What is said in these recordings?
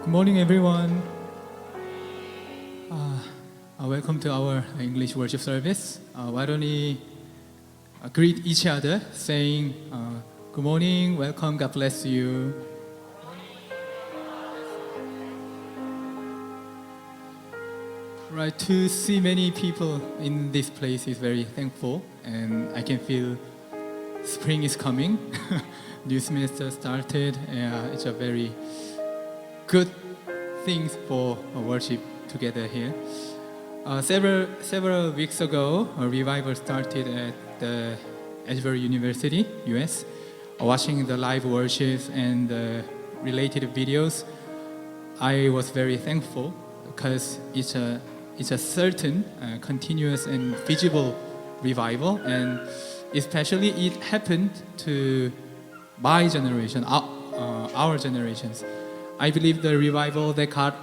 Good morning, everyone. Welcome to our English worship service. Why don't we greet each other, saying, "Good morning, welcome, God bless you." Right, to see many people in this place is very thankful, and I can feel spring is coming. New semester started. It's a very good thing for worship together here. Several weeks ago, a revival started at the Asbury University, US. Watching the live worships and the related videos, I was very thankful because it's a certain, continuous and visible revival, and especially it happened to my generation, our generations. I believe the revival that God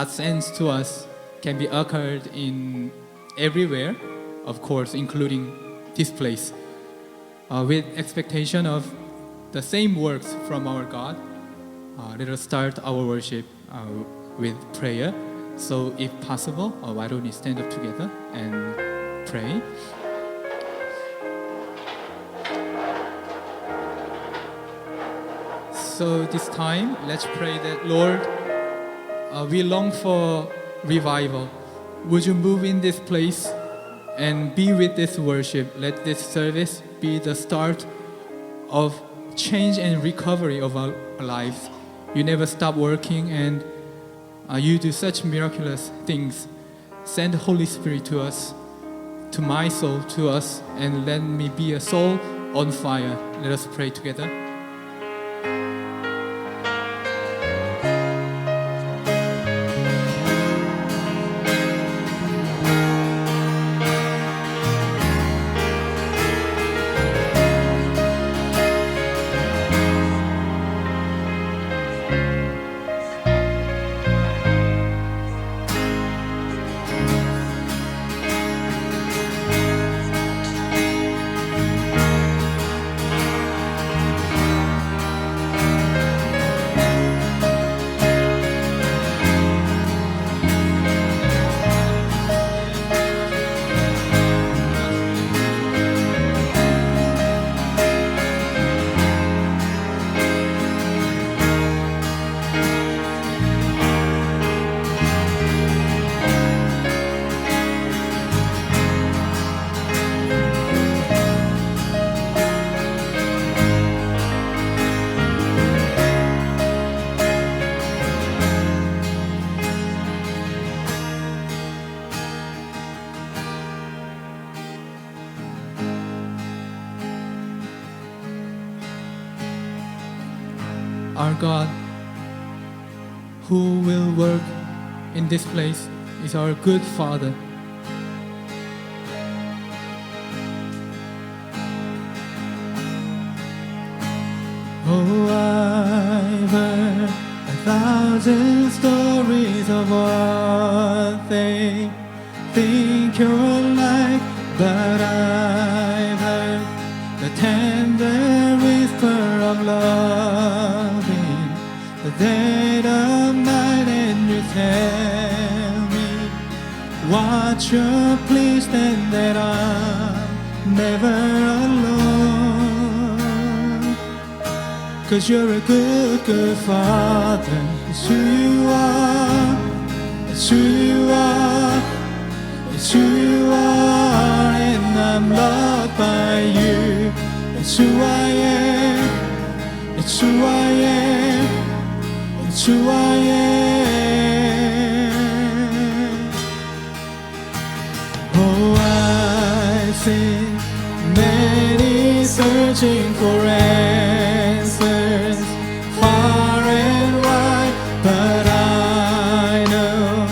sends to us can be occurred in everywhere, of course, including this place. With expectation of the same works from our God, let us start our worship with prayer. So if possible, why don't we stand up together and pray? So this time, let's pray that, Lord, we long for revival. Would you move in this place and be with this worship? Let this service be the start of change and recovery of our lives. You never stop working, and you do such miraculous things. Send the Holy Spirit to us, to my soul, to us, and let me be a soul on fire. Let us pray together. Our God, who will work in this place, is our good Father. Oh, I've heard 1,000 stories of what they think you're like, but I've heard the tender whisper of love in the dead of night, and you tell me what you're pleased and that I'm never alone. 'Cause you're a good, good Father. It's who you are. It's who you are. It's who you are, and I'm loved by you. It's who I am. It's who I am. It's who I am. Oh, I've seen many searching for answers far and wide, but I know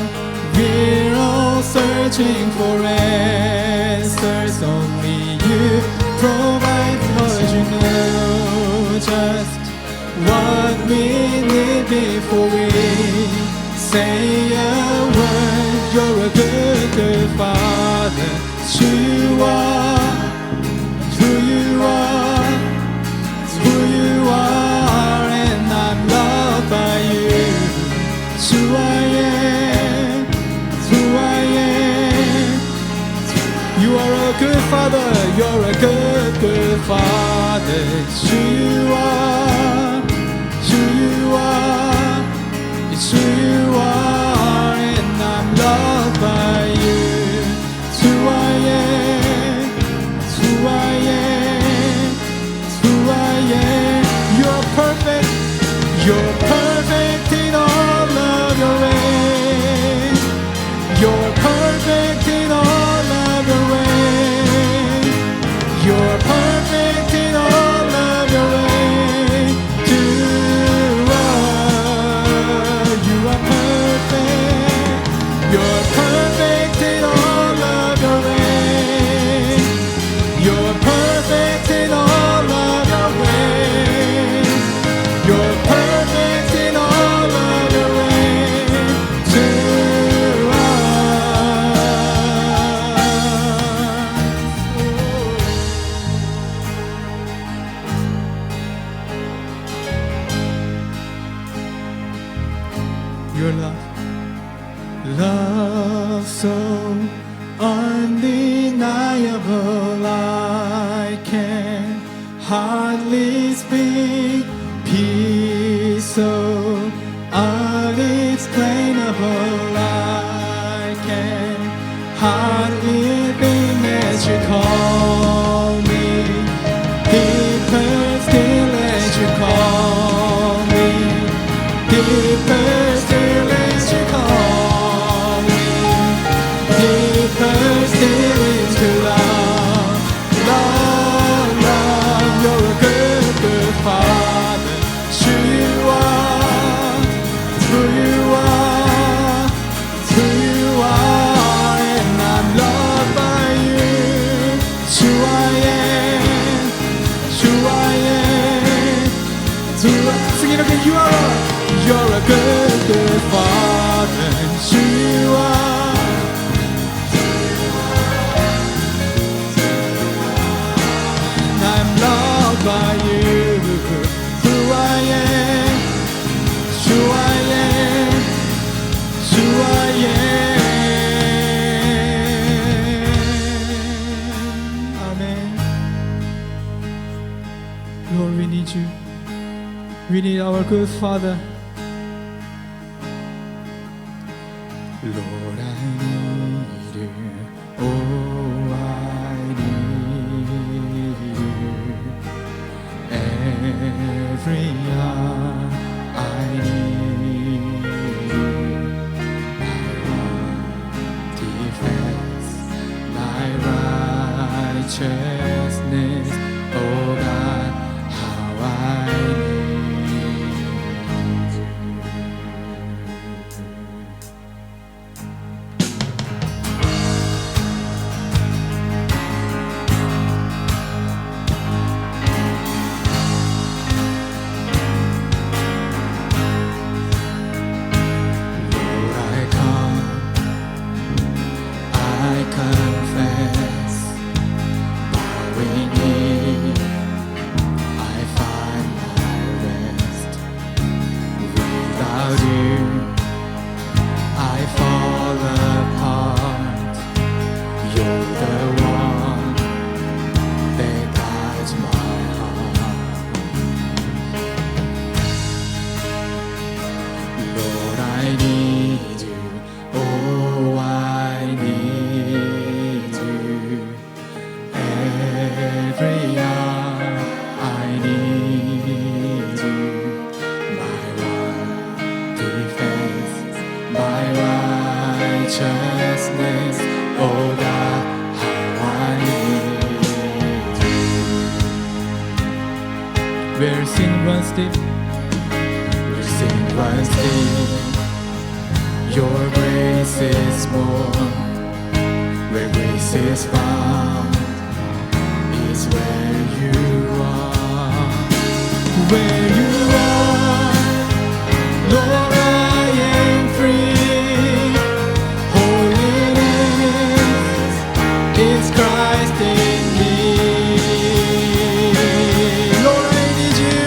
we're all searching for answers. Only you provide, Lord. You know just what we need before we say a word. You're a good, good Father. It's who you are. It's who you are. It's who you are, and I'm loved by you. Father, you're a good, good Father. It's who you are, it's who you are, it's who you are, and I'm loved by you. It's who I am, it's who I am, it's who I am. You're perfect, you're perfect in all of your ways. You're perfect in all of your ways. You're perfect in all of your ways. You are perfect. You're perfect in all of your ways. You're perfect in all of your ways. You're perfect in all of your ways to us. Your love so undeniable, I can hardly speak. Peace so unexplainable, I can hardly think as you call me. Deeper still as you call me. Deeper still as you call me. Deeper still into love. Love, love, you're a good, good Father. It's who you are, it's who you are, it's who you are, and I'm loved by you. It's who I am, it's who I am, it's who I am. Sing it again, you're a good, good Father. It's who you are. I'm loved by you. Who I am, who I am, who I am. Amen. Lord, we need you. We need our good Father. Lord, I need you. Oh, I need you. Every hour I need you. My one defense, my righteousness. Oh God, how I need you. Righteousness, oh God, how I need you. Where sin runs deep, where sin runs deep, your grace is more. Where grace is found is where you are. Where you are, Lord, I am free. It's Christ in me. Lord, I need you.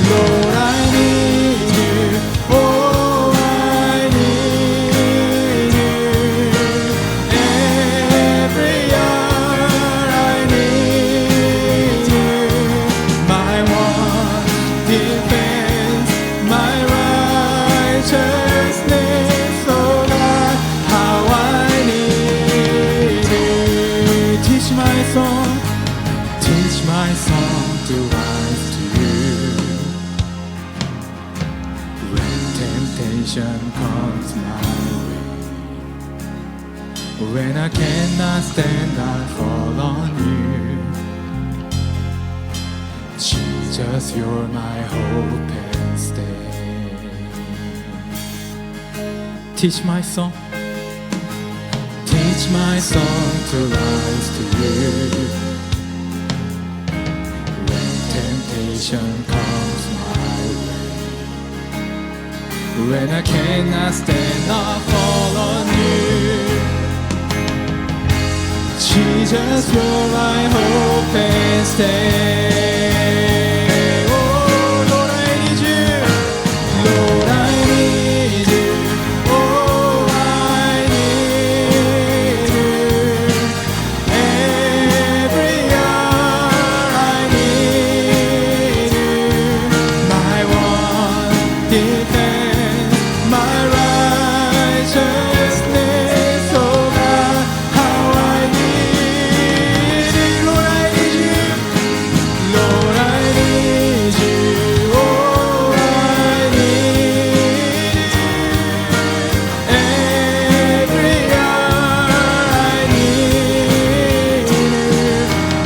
Lord, I need you. Oh, I need you. Every hour temptation comes my way. When I cannot stand, I fall on you. Jesus, you're my hope and stay. Teach my song to rise to you. When temptation comes my way, when I cannot stand, I fall on you. Jesus, you're my hope and stay. Oh, Lord, I need you. Lord, I need you. Oh, I need you. Every hour I need you. My one defense, my righteousness. Oh God, how I need you. Lord, I need you. Lord, I need you. Oh, I need you. Every hour I need you.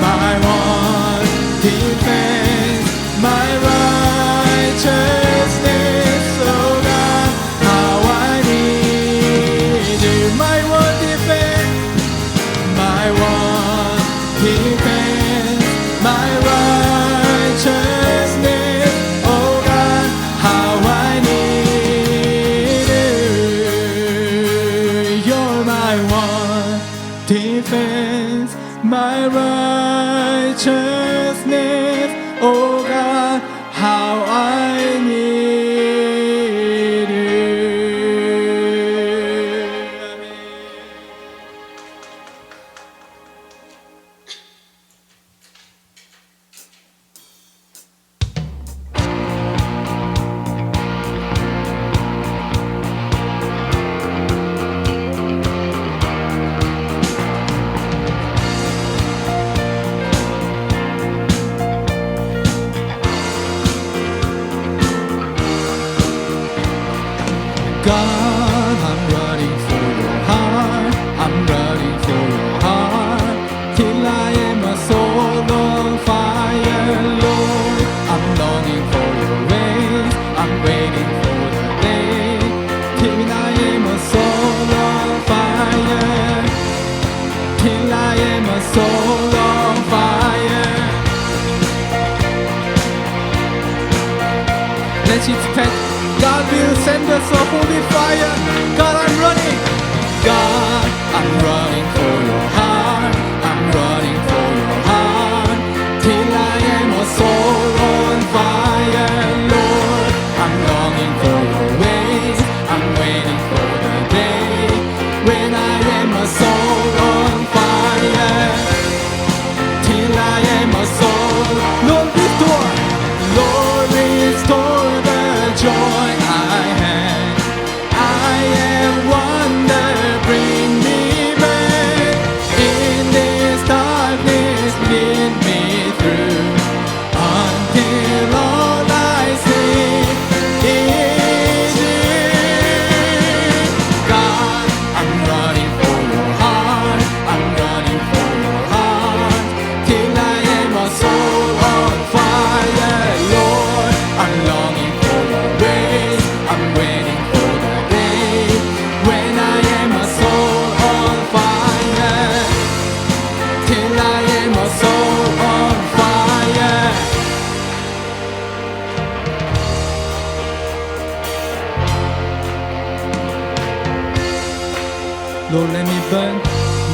My one defense, my righteousness. Oh God, how I need you. My one defense, my one defense, my righteousness. Oh God, how I need you. You're my one defense, my righteousness. Oh God, how I need you. God, I'm running for your heart. I'm running for your heart. Till I am a soul on fire, Lord. I'm longing for your ways. I'm waiting for the day. Till I am a soul on fire. Till I am a soul on fire. Let's expect God will send us a holy fire. God, I'm running. God, I'm running for your heart. I'm running for your heart. Till I am a soul on fire, Lord. I'm longing for your ways. I'm waiting for the day when I am a soul on fire. Till I am a soul. Lord, restore. Lord, restore the joy I had. I am wonder, bring me back. In this darkness, lead me through until all I see is you. God, I'm running for your heart. I'm running for your heart. Till I am a soul on fire, Lord. I'm longing for your ways. I'm waiting for the day when I am a soul on fire. Till I am a soul on fire. Lord, let me burn.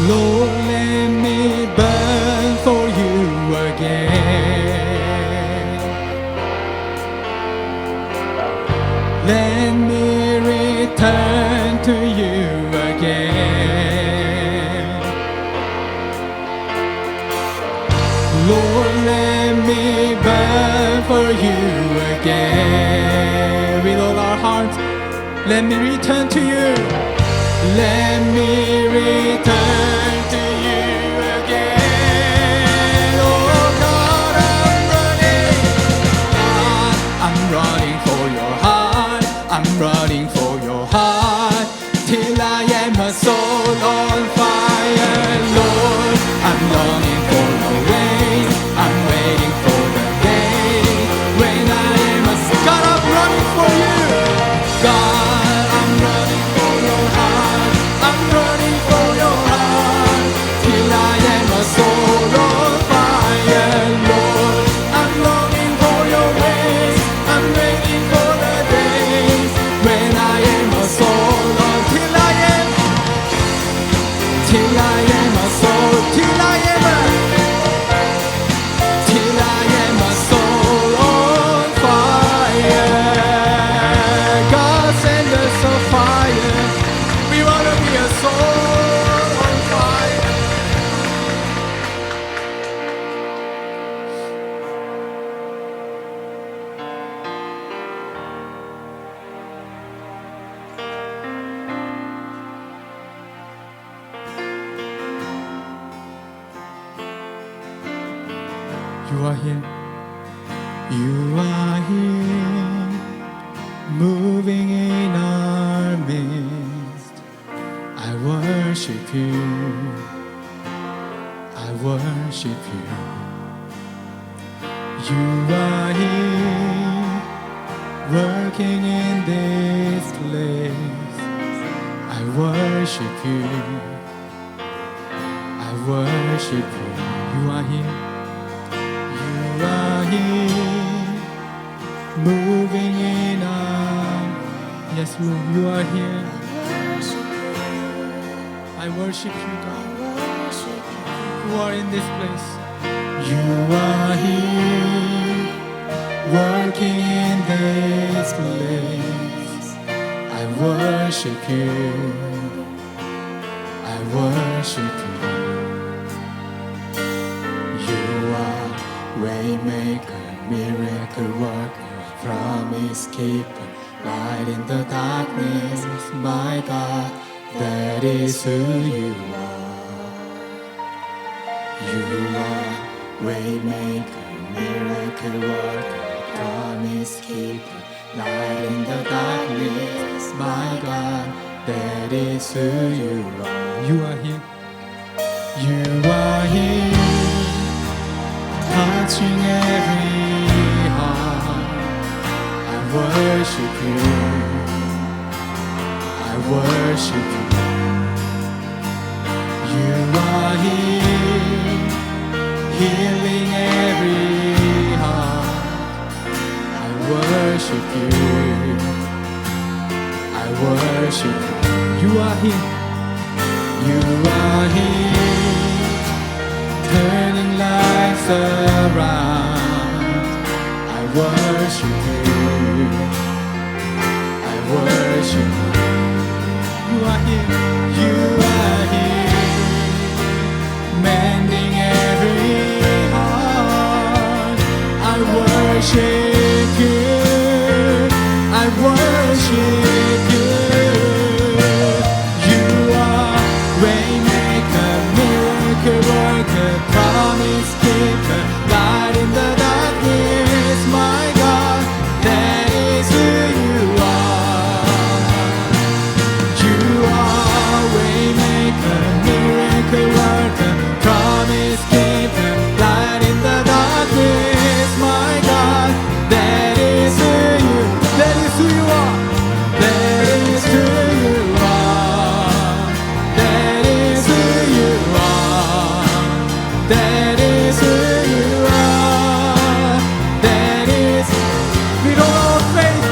Lord, let me burn for you again. Let me return to you again. Lord, let me burn for you again. With all our hearts, let me return to you. Let me return to you again. Oh God, I'm running. God, I'm running for your heart. I'm running for your a soul on fire, Lord. I'm longing for the rain. I'm waiting for the day when I am a God. I'm running for you, God. I'm running for your heart. I'm running for your heart till I am a soul on fire, Lord. I'm longing for your ways. I'm waiting for the days when I am a soul on till I am a soul till I am a soul on fire. God send us a fire. We wanna be a soul on fire. You are here. You are here, moving in our midst. I worship you. I worship you. You are here, working in this place. I worship you. I worship you. You are here. You are here, moving in our. Yes, Lord, you are here. I worship you, God. You are in this place. You are here, working in this place. I worship you. I worship you. You are Waymaker, miracle worker, promise keeper, light in the darkness, my God, that is who you are. You are Waymaker, miracle worker, promise keeper, light in the darkness, my God, that is who you are. You are here. You are here, touching every heart. I worship you. I worship you. You are here, healing every heart. I worship you. I worship you. You are here. You are here, turning lives around. I worship you. I worship you. You are here. You are here, mending every heart. I worship you. I worship you. You are Waymaker, miracle worker, promise keeper, light in the darkness, my God, that is who you are. You are Waymaker, miracle worker, promise keeper, light in the darkness, my God, that is who you are. That is who you are. That is who you are. That is who you are. That is with all faith.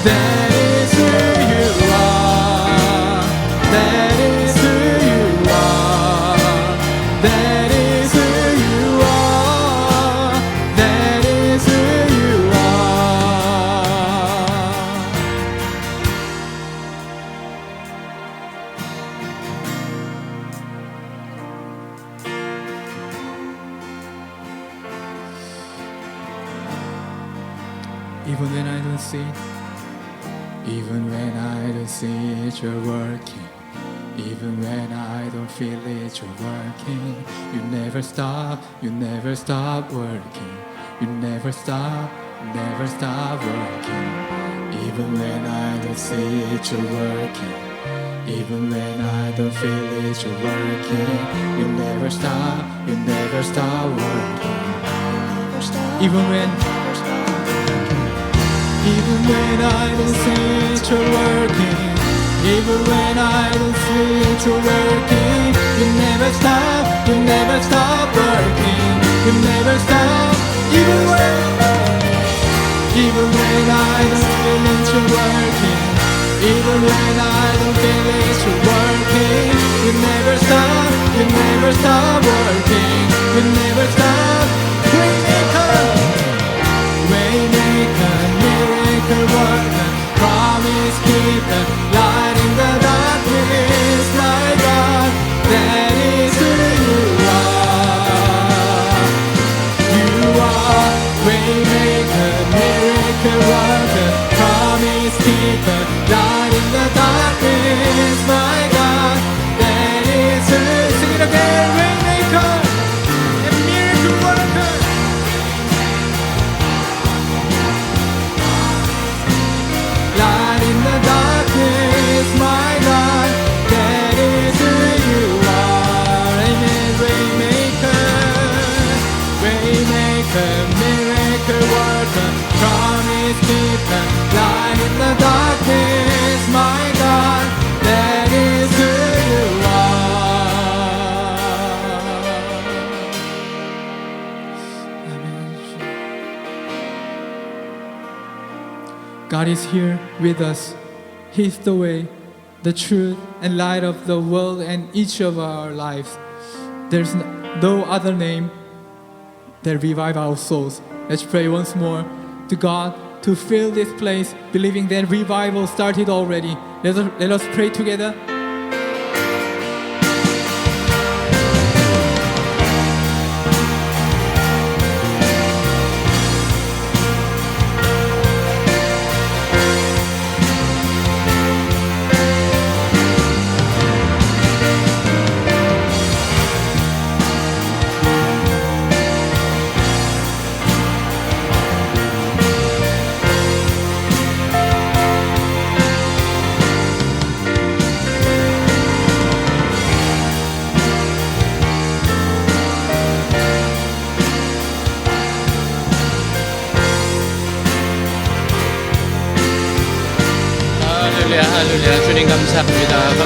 That is who you are. That is who you are. That is who you are. That is who you are. Even when I don't see it, even when I don't see it, you're working. Even when I don't feel it, you're working. You never stop working. You never stop working. Even when I don't see it, you're working. Even when I don't feel it, you're working. You never stop working. Even when I don't see it, you're working. Even when I don't see it, you're working. You never stop working. You never stop. Even when I don't feel it, you're working. Even when I don't feel it, you're working. You never stop working. You never stop. Waymaker, miracle worker, promise keeper, light in the darkness, my God, that is who you are. You are waymaker, miracle worker, promise keeper, light in the darkness, my God, that is who. Sing it again, waymaker and miracle worker. Light in the darkness, my God, that is who you are. Amen. Waymaker, miracle worker, promise keeper, light in the darkness, my God, that is who you are. Amen. God is here with us. He's the way, the truth, and light of the world and each of our lives. There's no other name that revive our souls. Let's pray once more to God to fill this place, believing that revival started already. Let us pray together. 할렐루야. 주님 감사합니다.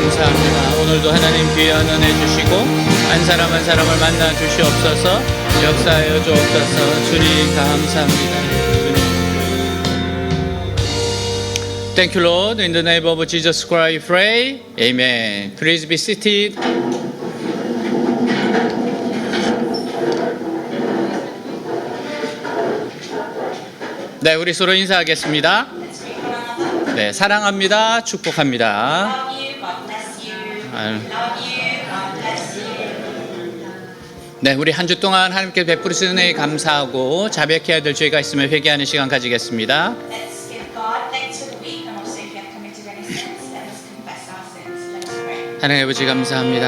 오늘도 하나님 귀한 은혜 주시고 한 사람 한 사람을 만나 주시옵소서. 역사하여 주옵소서. 주님 감사합니다. Thank you, Lord. In the name of Jesus Christ, pray. Amen. Please be seated. 네, 우리 서로 인사하겠습니다. 네, 사랑합니다. 축복합니다. 네, 우리 한 주 동안 하나님께 베푸시는 은혜에 감사하고 자백해야 될 죄가 있으면 회개하는 시간 가지겠습니다. 하나님 아버지 감사합니다.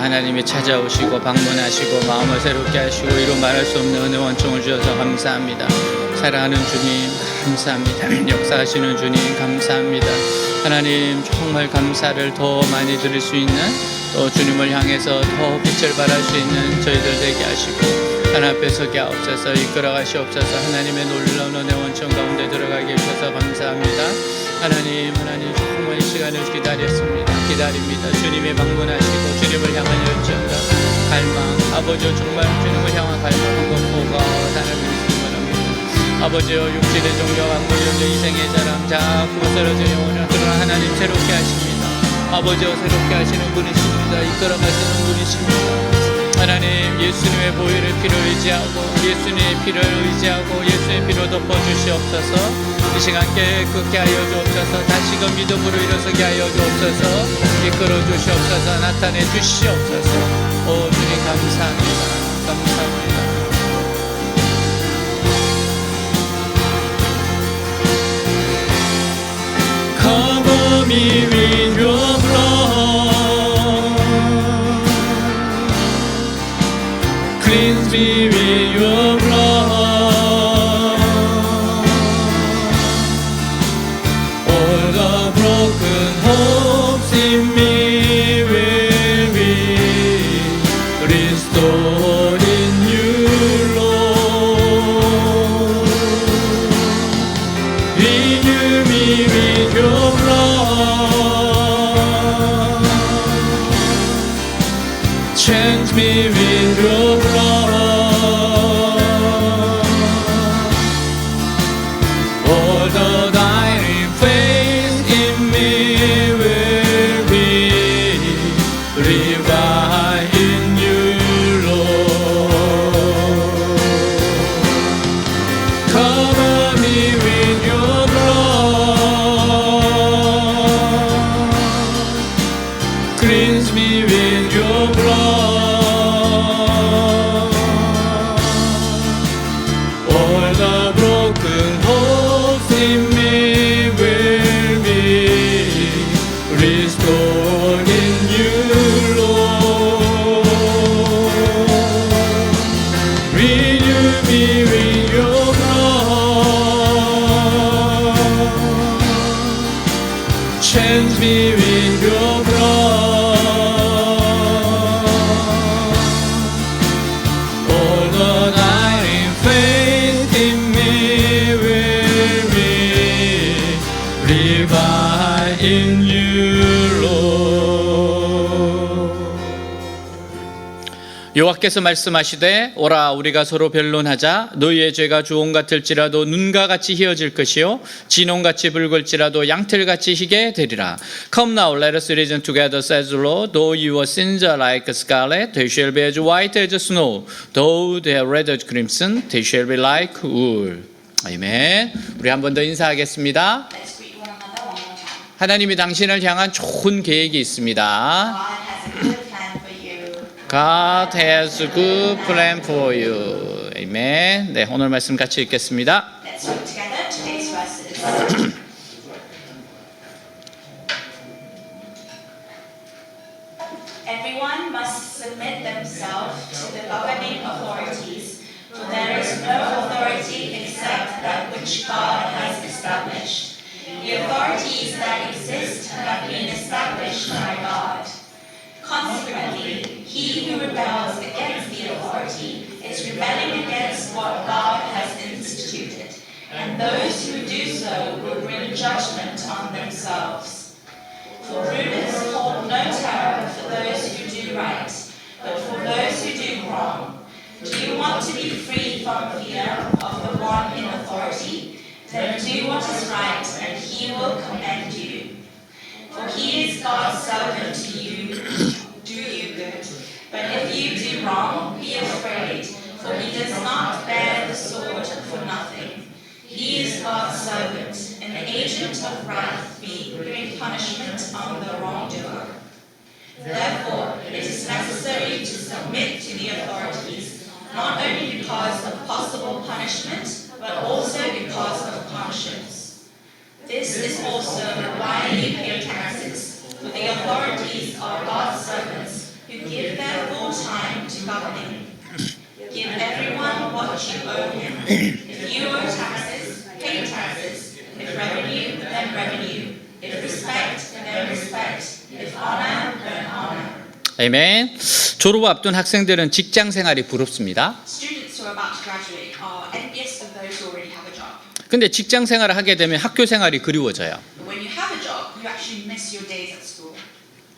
하나님이 찾아오시고 방문하시고 마음을 새롭게 하시고 이루 말할 수 없는 은혜 원총을 주셔서 감사합니다. 사랑하는 주님 감사합니다. 역사하시는 주님 감사합니다. 하나님 정말 감사를 더 많이 드릴 수 있는 또 주님을 향해서 더 빛을 발할 수 있는 저희들 되게 하시고 하나님 앞에 서게 하옵소서. 이끌어 가시옵소서. 하나님의 놀라운 은혜 원총 가운데 들어가게 해주셔서 감사합니다. 하나님 정말 이 시간을 기다렸습니다. 기다립니다. 주님이 방문하시고 주님을 향한 열정 갈망 아버지 정말 주님을 향한 갈망한 것보다 다른 말씀을 합니다. 아버지여 육신의 종교 만물연대 이생의 자랑 자꾸 쓰러져 영원을 그러나 하나님 새롭게 하십니다. 아버지여 새롭게 하시는 분이십니다. 이끌어 가시는 분이십니다. 하나님 예수님의 보혈의 피를 의지하고 예수님의 피를 의지하고 예수의 피로 덮어주시옵소서. 이 시간 깨끗게 하여 주옵소서. 다시금 믿음으로 일어서게 하여 주옵소서. 이끌어 주시옵소서. 나타내 주시옵소서. 오 주님 감사합니다. 감사합니다. Cover me with your blood, cleanse me with your blood. All the broken hopes in me chains me with your blood. All the night in faith in me will be revived in you, Lord. 여호와께서 말씀하시되 오라 우리가 서로 변론하자. 너희의 죄가 주홍 같을지라도 눈과 같이 희어질 것이요 진홍같이 붉을지라도 양털같이 희게 되리라. Come now, let us reason together, says the Lord. Though your sins are like scarlet, they shall be as white as snow. Though they are red as crimson, they shall be like wool. 아멘. 우리 한 번 더 인사하겠습니다. Let's greet one another one more time. 하나님이 당신을 향한 좋은 계획이 있습니다. God has a good plan God has a good plan for for you. you. 아멘. 네, 오늘 말씀 같이 읽겠습니다. Let's read together today's verses. Everyone must submit themselves to the governing authorities, for there is no authority except that which God has established. The authorities that exist have been established by God. Consequently, he who rebels against the authority is rebelling against what God has instituted, and those who do so will bring judgment on themselves. For rulers hold no terror for those who do right, but for those who do wrong. Do you want to be free from fear of the one in authority? Then do what is right, and he will commend you. For he is God's servant to you, do you good. But if you do wrong, be afraid, for he does not bear the sword for nothing. He is God's servant, an agent of wrath, bringing punishment on the wrongdoer. Therefore, it is necessary to submit to the authorities, not only because of possible punishment, but also because of conscience. This is also why you pay taxes, for the authorities are God's servants, who give their full time to governing. Give everyone what you owe him. If you owe taxes, pay taxes. If revenue, then revenue. If respect, then respect. If honor, then honor. 아멘. 졸업 앞둔 학생들은 직장 생활이 부럽습니다. Students who are about to graduate are envious of those who already have a job. 근데 직장 생활을 하게 되면 학교 생활이 그리워져요. But when you have a job, you actually miss your days at school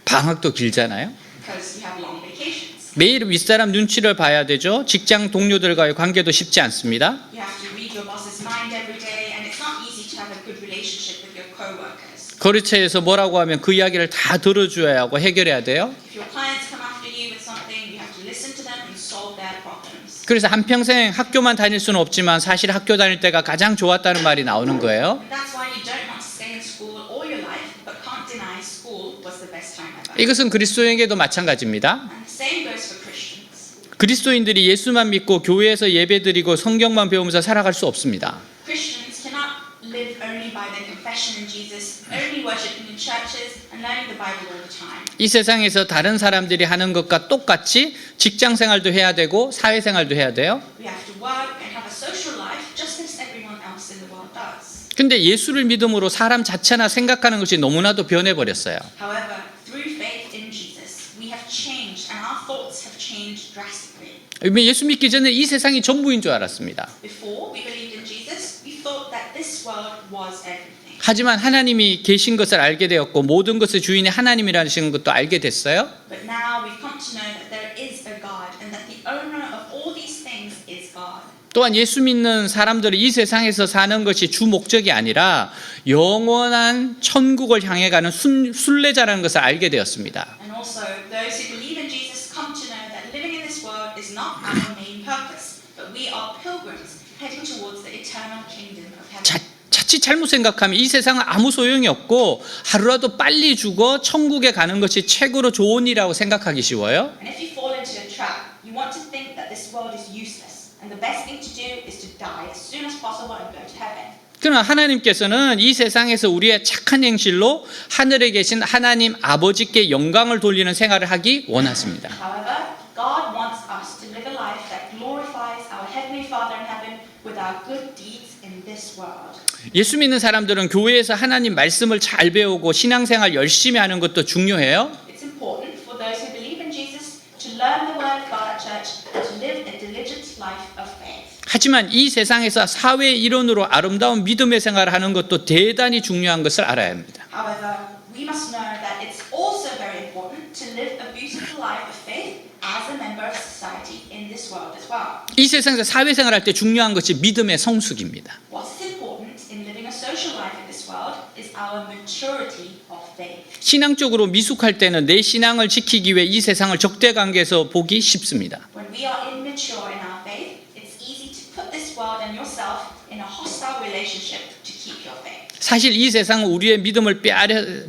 방학도 길잖아요. because you have long vacations. 매일 윗사람 눈치를 봐야 되죠. 직장 동료들과의 관계도 쉽지 않습니다. You have to read your boss's mind every day, and it's not easy to have a good relationship with your co-workers. 거래처에서 뭐라고 하면 그 이야기를 다 들어줘야 하고 해결해야 돼요. If your clients come after you with something, you have to listen to them and solve their problems. 그래서 한평생 학교만 다닐 수는 없지만 사실 학교 다닐 때가 가장 좋았다는 말이 나오는 거예요. And that's why you don't want to stay in school all your life, but can't deny school was the best time ever. 이것은 그리스도인에게도 마찬가지입니다. And the same goes for Christians. 그리스도인들이 예수만 믿고 교회에서 예배드리고 성경만 배우면서 살아갈 수 없습니다. Christians cannot live only by their confession in Jesus, only worshiping in churches and learning the Bible all the time. 이 세상에서 다른 사람들이 하는 것과 똑같이 직장 생활도 해야 되고 사회 생활도 해야 돼요. We have to work and have a social life just as everyone else in the world does. 근데 예수를 믿음으로 사람 자체나 생각하는 것이 너무나도 변해버렸어요. However, through faith in Jesus, we have changed and our thoughts have changed drastically. 예수 믿기 전에 이 세상이 전부인 줄 알았습니다. Before we believed in Jesus, we thought that this world was everything. 하지만 하나님이 계신 것을 알게 되었고 모든 것의 주인이 하나님이라는 것도 알게 됐어요. But now we've come to know that there is a God and that the owner of all these things is God. 또한 예수 믿는 사람들이 이 세상에서 사는 것이 주 목적이 아니라 영원한 천국을 향해 가는 순례자라는 것을 알게 되었습니다. And also, those who believe in Jesus come to know that living in this world is not our main purpose, but we are pilgrims heading towards the eternal kingdom of heaven. 자칫 잘못 생각하면 이 세상은 아무 소용이 없고 하루라도 빨리 죽어 천국에 가는 것이 최고로 좋은 일이라고 생각하기 쉬워요. And if you fall into a trap, you want to think that this world is useless, and the best thing to do is to die as soon as possible and go to heaven. 그러나 하나님께서는 이 세상에서 우리의 착한 행실로 하늘에 계신 하나님 아버지께 영광을 돌리는 생활을 하기 원하십니다. However, God wants us to live a life that glorifies our Heavenly Father in heaven with our good deeds in this world. 예수 믿는 사람들은 교회에서 하나님 말씀을 잘 배우고 신앙생활 열심히 하는 것도 중요해요. It's important for those who believe in Jesus to learn the word of God at church and to live a diligent life of faith. 하지만 이 세상에서 사회의 일원으로 아름다운 믿음의 생활을 하는 것도 대단히 중요한 것을 알아야 합니다. However, we must know that it's also very important to live a beautiful life of faith as a member of society in this world as well. 이 세상에서 사회생활 할 때 중요한 것이 믿음의 성숙입니다. What's important in living a social life in this world is our maturity of faith. 신앙적으로 미숙할 때는 내 신앙을 지키기 위해 이 세상을 적대관계에서 보기 쉽습니다. When we are immature in our faith, it's easy to put this world and yourself in a hostile relationship to keep your faith. 사실 이 세상은 우리의 믿음을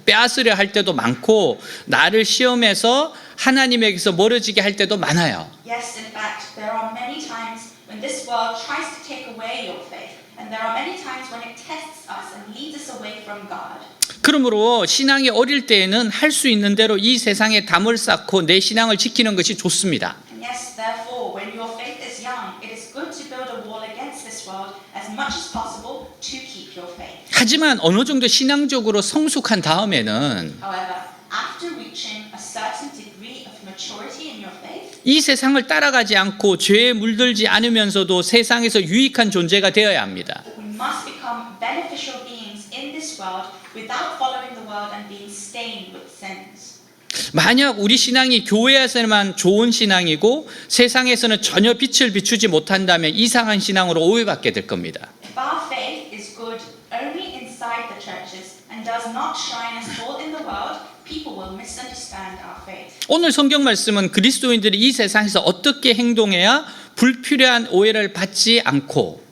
빼앗으려 할 때도 많고 나를 시험해서 하나님에게서 멀어지게 할 때도 많아요. Yes, in fact, there are many times when this world tries to take away your faith, and there are many times when it tests us and leads us away from God. 그러므로 신앙이 어릴 때에는 할 수 있는 대로 이 세상에 담을 쌓고 내 신앙을 지키는 것이 좋습니다. And yes, therefore, when your faith is young, it is good to build a wall against this world as much as possible to keep your faith. 하지만 어느 정도 신앙적으로 성숙한 다음에는 However, after reaching a certain degree of maturity in your faith, 이 세상을 따라가지 않고 죄에 물들지 않으면서도 세상에서 유익한 존재가 되어야 합니다. we must become beneficial beings in this world without following the world and being stained with sins. 만약 우리 신앙이 교회에서만 좋은 신앙이고 세상에서는 전혀 빛을 비추지 못한다면 이상한 신앙으로 오해받게 될 겁니다. If our faith is good only inside the churches and does not shine as all in the world, people will misunderstand our faith. 오늘 성경 말씀은 그리스도인들이 이 세상에서 어떻게 행동해야 불필요한 오해를 받지 않고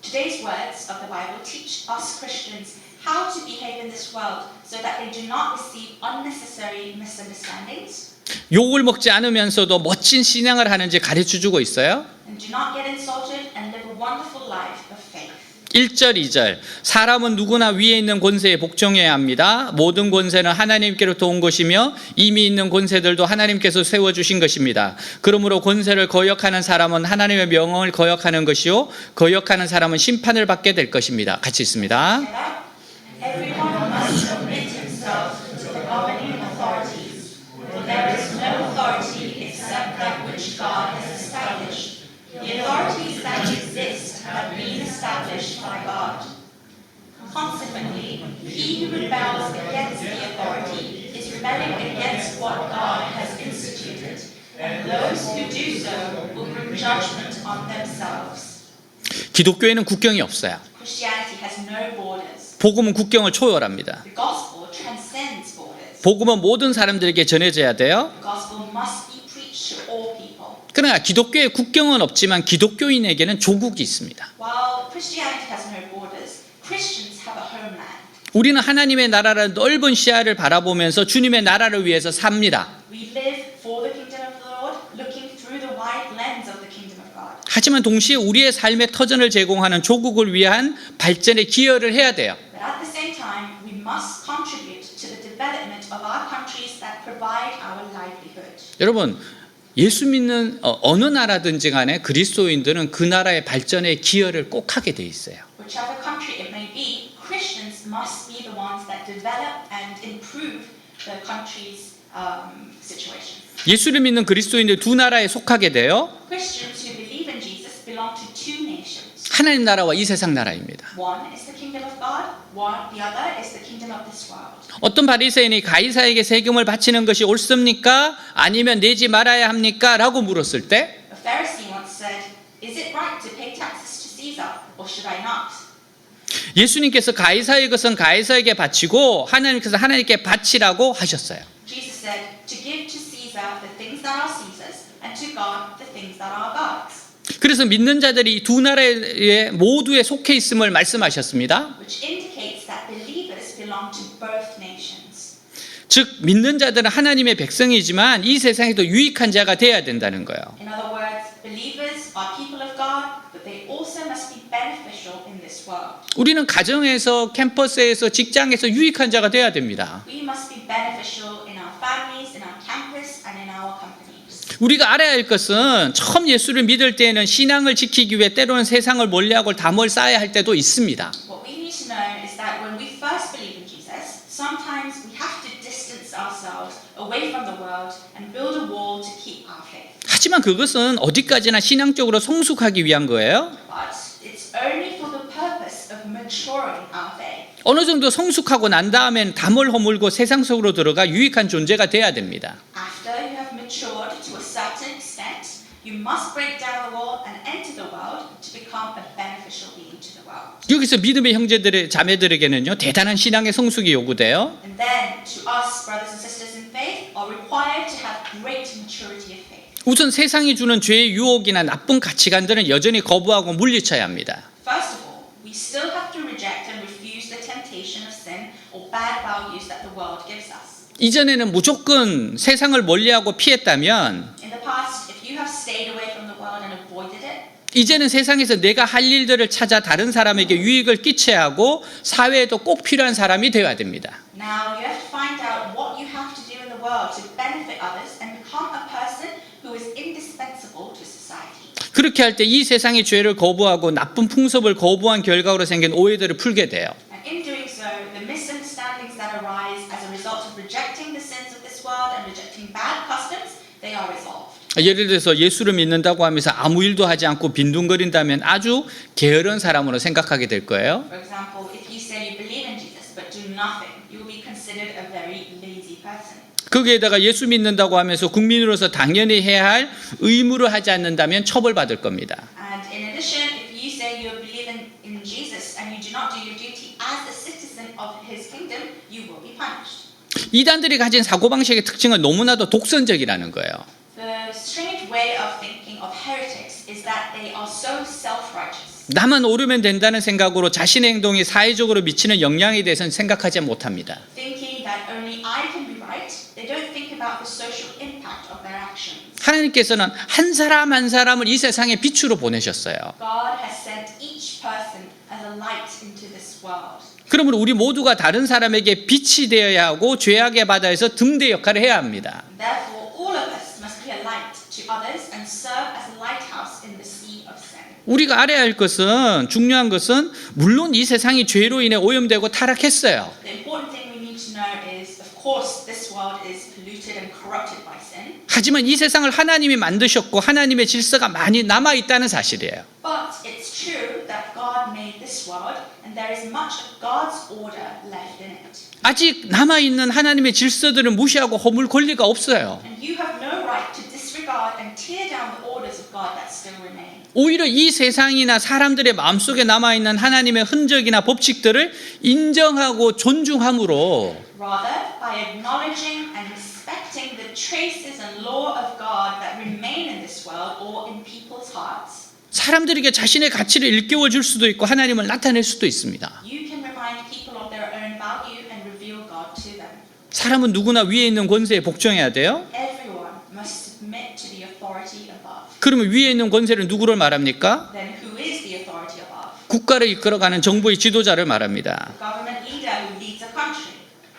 Today's words of the Bible teach us Christians how to behave in this world so that they do not receive unnecessary misunderstandings 욕을 먹지 않으면서도 멋진 신앙을 하는지 가르쳐주고 있어요. and do not get insulted and live a wonderful life of faith. 1절, 2절. 사람은 누구나 위에 있는 권세에 복종해야 합니다. 모든 권세는 하나님께로부터 온 것이며 이미 있는 권세들도 하나님께서 세워주신 것입니다. 그러므로 권세를 거역하는 사람은 하나님의 명령을 거역하는 것이요 거역하는 사람은 심판을 받게 될 것입니다. 같이 있습니다. Everyone must submit himself to the governing authorities, for there is no authority except that which God has established. The authorities that exist have been established by God. Consequently, he who rebels against the authority is rebelling against what God has instituted, and those who do so will bring judgment on themselves. 기독교에는 국경이 없어요. Christianity has no borders. 복음은 국경을 초월합니다. The gospel transcends borders. 복음은 모든 사람들에게 전해져야 돼요. The gospel must be preached to all people. 그러나 기독교의 국경은 없지만 기독교인에게는 조국이 있습니다. While Christianity has no borders, Christians have a homeland. 우리는 하나님의 나라를 넓은 시야를 바라보면서 주님의 나라를 위해서 삽니다. We live for the kingdom of the Lord, looking through the wide lens of the kingdom of God. 하지만 동시에 우리의 삶의 터전을 제공하는 조국을 위한 발전에 기여를 해야 돼요. But at the same time, we must contribute to the development of our countries that provide our livelihood. 여러분, 예수 믿는 어느 나라든지 간에 그리스도인들은 그 나라의 발전에 기여를 꼭 하게 돼 있어요. Whichever country it may be, Christians must be the ones that develop and improve the country's situation. 예수를 믿는 그리스도인들 두 나라에 속하게 돼요. Christians who believe in Jesus belong to two nations. 하나님 나라와 이 세상 나라입니다. One is the kingdom of God, the other is the kingdom of this world. 어떤 바리새인이 가이사에게 세금을 바치는 것이 옳습니까? 아니면 내지 말아야 합니까? 라고 물었을 때 A Pharisee once said, "Is it right to pay taxes to Caesar, or should I not?" 예수님께서 가이사의 것은 가이사에게 바치고 하나님께서 하나님께 바치라고 하셨어요. Jesus said, "To give to Caesar the things that are Caesar's, and to God the things that are God's." 그래서 믿는 자들이 이 두 나라에 모두에 속해 있음을 말씀하셨습니다. Which indicates that believers belong to both nations. 즉 믿는 자들은 하나님의 백성이지만 이 세상에도 유익한 자가 되어야 된다는 거예요. In other words, believers are people of God, but they also must be beneficial in this world. 우리는 가정에서, 캠퍼스에서, 직장에서 유익한 자가 되어야 됩니다. We must be beneficial in our families, in our campus, and in our companies. 우리가 알아야 할 것은 처음 예수를 믿을 때에는 신앙을 지키기 위해 때로는 세상을 멀리하고 담을 쌓아야 할 때도 있습니다. What we need to know 하지만 그것은 어디까지나 신앙적으로 성숙하기 위한 거예요. But it's only for the purpose of maturing our faith. 어느 정도 성숙하고 난 다음엔 담을 허물고 세상 속으로 들어가 유익한 존재가 돼야 됩니다. After you have matured to a certain extent, you must break down the wall and enter the world to become a beneficial being to the world. 여기서 믿음의 형제들의 자매들에게는요 대단한 신앙의 성숙이 요구돼요. And then to us, brothers and sisters in faith, are required to have great maturity of faith. 우선 세상이 주는 죄의 유혹이나 나쁜 가치관들은 여전히 거부하고 물리쳐야 합니다. First of all, we still have to reject and refuse the temptation of sin or bad values that the world gives us. 이전에는 무조건 세상을 멀리하고 피했다면 In the past, if you have stayed away from the world and avoided it, 이제는 세상에서 내가 할 일들을 찾아 다른 사람에게 유익을 끼쳐야 하고 사회에도 꼭 필요한 사람이 되어야 됩니다. now you have to find out what you have to do in the world to benefit others and become a person who is indispensable to society. 그렇게 할 때 이 세상의 죄를 거부하고 나쁜 풍습을 거부한 결과로 생긴 오해들을 풀게 돼요. And in doing so, the misunderstandings that arise as a result of rejecting the sins of this world and rejecting bad customs, they are resolved. 예를 들어서 예수를 믿는다고 하면서 아무 일도 하지 않고 빈둥거린다면 아주 게으른 사람으로 생각하게 될 거예요. For example, if you say you believe in Jesus but do nothing, you will be considered a very lazy person. 거기에다가 예수 믿는다고 하면서 국민으로서 당연히 해야 할 의무를 하지 않는다면 처벌받을 겁니다. And in addition, if you say you believe in Jesus and you do not do your duty as a citizen of his kingdom, you will be punished. 이단들이 가진 사고방식의 특징은 너무나도 독선적이라는 거예요. The strange way of thinking of heretics is that they are so self-righteous. 나만 옳으면 된다는 생각으로 자신의 행동이 사회적으로 미치는 영향에 대해서는 생각하지 못합니다. Thinking that only I can be right, they don't think about the social impact of their actions. 하나님께서는 한 사람 한 사람을 이 세상의 빛으로 보내셨어요. God has sent each person as a light into this world. 그러므로 우리 모두가 다른 사람에게 빛이 되어야 하고 죄악의 바다에서 등대 역할을 해야 합니다. Therefore, all of us must be a light to others and serve as a lighthouse in the sea of sin. 우리가 알아야 할 것은 중요한 것은 물론 이 세상이 죄로 인해 오염되고 타락했어요. The important thing we need to know is, of course, this world is polluted and corrupted by sin. 하지만 이 세상을 하나님이 만드셨고 하나님의 질서가 많이 남아 있다는 사실이에요. But it's true that God made this world and there is much of God's order left in it. 아직 남아 있는 하나님의 질서들을 무시하고 허물 권리가 없어요. And you have no right to disregard and tear down the orders of God that still remain. 오히려 이 세상이나 사람들의 마음속에 남아 있는 하나님의 흔적이나 법칙들을 인정하고 존중함으로 Rather, by acknowledging and respecting the traces and law of God that remain in this world or in people's hearts, 사람들에게 자신의 가치를 일깨워 줄 수도 있고 하나님을 나타낼 수도 있습니다. you can remind people of their own value and reveal God to them. 사람은 누구나 위에 있는 권세에 복종해야 돼요. Everyone must submit to the authority above. 그러면 위에 있는 권세를 누구를 말합니까? Then who is the authority above? 국가를 이끌어가는 정부의 지도자를 말합니다. The government leader who leads a country.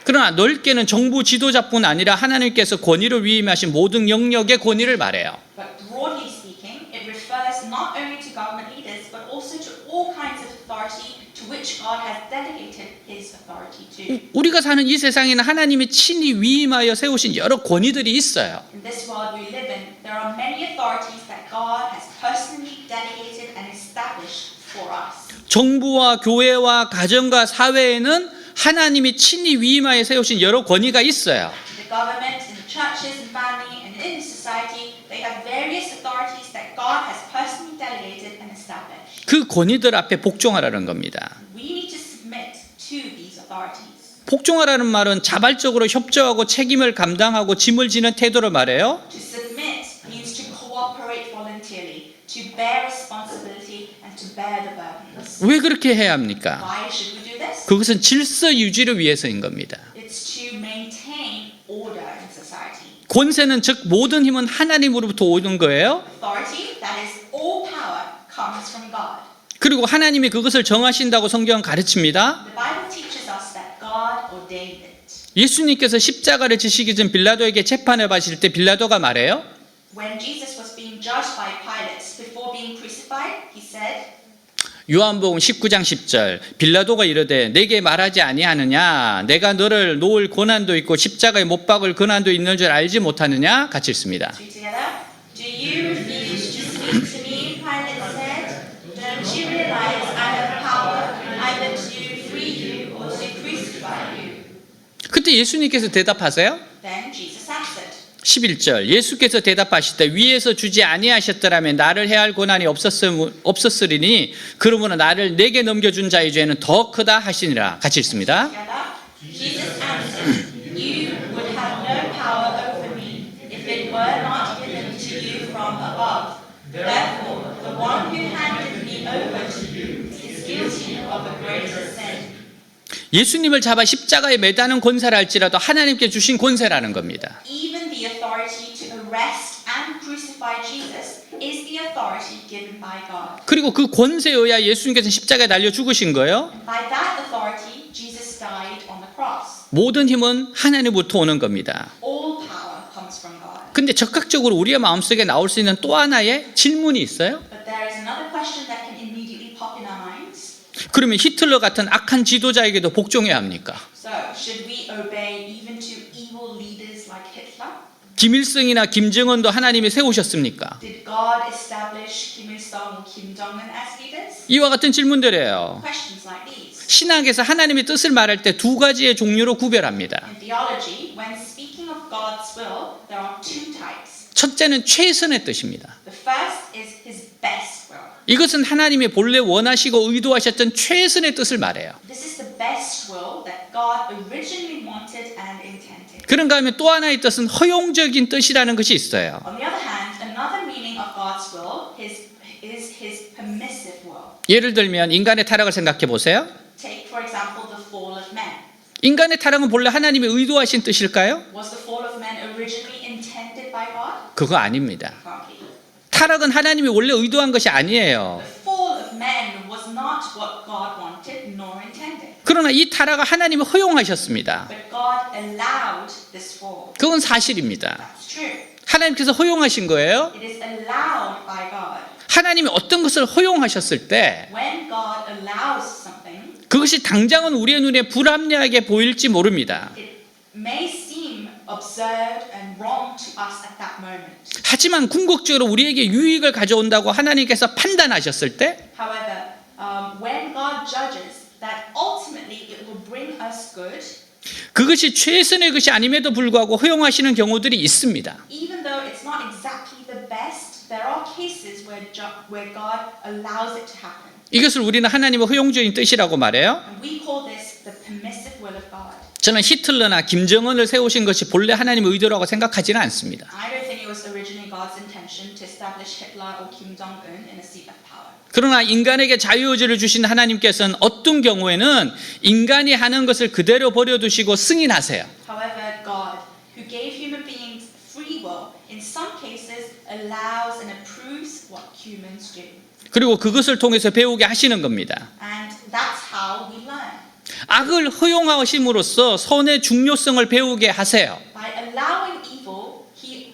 그러나 넓게는 정부 지도자뿐 아니라 하나님께서 권위를 위임하신 모든 영역의 권위를 말해요. But broadly speaking, it refers not only to government leaders, but also to all kinds of authority to which God has delegated His authority to. 우리가 사는 이 세상에는 하나님이 친히 위임하여 세우신 여러 권위들이 있어요. In this world we live in, there are many authorities that God has personally delegated and established for us. 정부와 교회와 가정과 사회에는 하나님이 친히 위임하여 세우신 여러 권위가 있어요. The government, in the churches and family, and in society, they have various authorities that God has personally delegated and established. 그 권위들 앞에 복종하라는 겁니다. We need to submit to these authorities. 복종하라는 말은 자발적으로 협조하고 책임을 감당하고 짐을 지는 태도를 말해요. To submit means to cooperate voluntarily, to bear responsibility, and to bear the burdens. 왜 그렇게 해야 합니까? Why should we do this? 그것은 질서 유지를 위해서인 겁니다. It's to maintain order in society. 권세는 즉 모든 힘은 하나님으로부터 오는 거예요. Authority, that is all power, comes from God. 그리고 하나님이 그것을 정하신다고 성경은 가르칩니다. The Bible teaches us that God ordained it. 예수님께서 십자가를 지시기 전 빌라도에게 재판을 받으실 때 빌라도가 말해요. When Jesus was being judged by Pilate before being crucified, he said, 요한복음 19장 10절 빌라도가 이르되 내게 말하지 아니하느냐 내가 너를 놓을 고난도 있고 십자가에 못 박을 고난도 있는 줄 알지 못하느냐 같이 읽습니다. two together, do You refuse to speak to me, Pilate said. Don't you realize I have power either to free you or to crucify you? 그때 예수님께서 대답하세요. Then Jesus answered. 11절 예수께서 대답하시되 위에서 주지 아니하셨더라면 나를 해할 권한이 없었으리니 그러므로 나를 내게 넘겨준 자의 죄는 더 크다 하시니라. 같이 읽습니다. Together, Jesus answered, You would have no power over me if it were not given to you from above. Therefore, the one who handed me over to you is guilty of a greater sin. 예수님을 잡아 십자가에 매다는 권세를 할지라도 하나님께 주신 권세라는 겁니다. Even the authority to arrest and crucify Jesus is the authority given by God. 그리고 그 권세에 의하 예수님께서 십자가에 달려 죽으신 거예요. And by that authority, Jesus died on the cross. 모든 힘은 하나님으로부터 오는 겁니다. All power comes from God. 근데 적극적으로 우리의 마음속에 나올 수 있는 또 하나의 질문이 있어요. But there is another question that can immediately pop in our minds. 그러면 히틀러 같은 악한 지도자에게도 복종해야 합니까? So, should we obey even to evil leaders like Hitler? 김일성이나 김정은도 하나님이 세우셨습니까? Did God establish Kim Il-sung and Kim Jong-un as leaders? 이와 같은 질문들이에요. Questions like these. 신학에서 하나님의 뜻을 말할 때 두 가지의 종류로 구별합니다. In theology, when speaking of God's will, there are two types. 첫째는 최선의 뜻입니다. The first is His best will. 이것은 하나님이 본래 원하시고 의도하셨던 최선의 뜻을 말해요. This is the best will that God originally wanted and intended. 그런가 하면 또 하나의 뜻은 허용적인 뜻이라는 것이 있어요. On the other hand, another meaning of God's will is His permissive will. 예를 들면 인간의 타락을 생각해 보세요. Take, for example, the fall of man. 인간의 타락은 본래 하나님이 의도하신 뜻일까요? Was the fall of man originally intended by God? 그거 아닙니다. Can't be. 타락은 하나님이 원래 의도한 것이 아니에요. The fall of man was not what God wanted nor intended. 그러나 이 타락을 하나님이 허용하셨습니다. But God allowed this fall. 그건 사실입니다. That's true. 하나님께서 허용하신 거예요. It is allowed by God. 하나님이 어떤 것을 허용하셨을 때 When God allows something, 그것이 당장은 우리의 눈에 불합리하게 보일지 모릅니다. it may seem absurd and wrong to us at that moment. 하지만 궁극적으로 우리에게 유익을 가져온다고 하나님께서 판단하셨을 때 However, when God judges that ultimately it will bring us good, 그것이 최선의 것이 아님에도 불구하고 허용하시는 경우들이 있습니다. even though it's not exactly the best, there are cases where God allows it to happen. 이것을 우리는 하나님의 허용적인 뜻이라고 말해요. And we call this the permissive will of God. 저는 히틀러나 김정은을 세우신 것이 본래 하나님의 의도라고 생각하지는 않습니다. I don't think it was originally God's intention to establish Hitler or Kim Jong-un in a seat of power. 그러나 인간에게 자유의지를 주신 하나님께서는 어떤 경우에는 인간이 하는 것을 그대로 버려두시고 승인하세요. However, God, who gave human beings free will, in some cases allows and approves what humans do. 그리고 그것을 통해서 배우게 하시는 겁니다. And that's how we learn. 악을 허용하심으로써 선의 중요성을 배우게 하세요. By allowing evil, He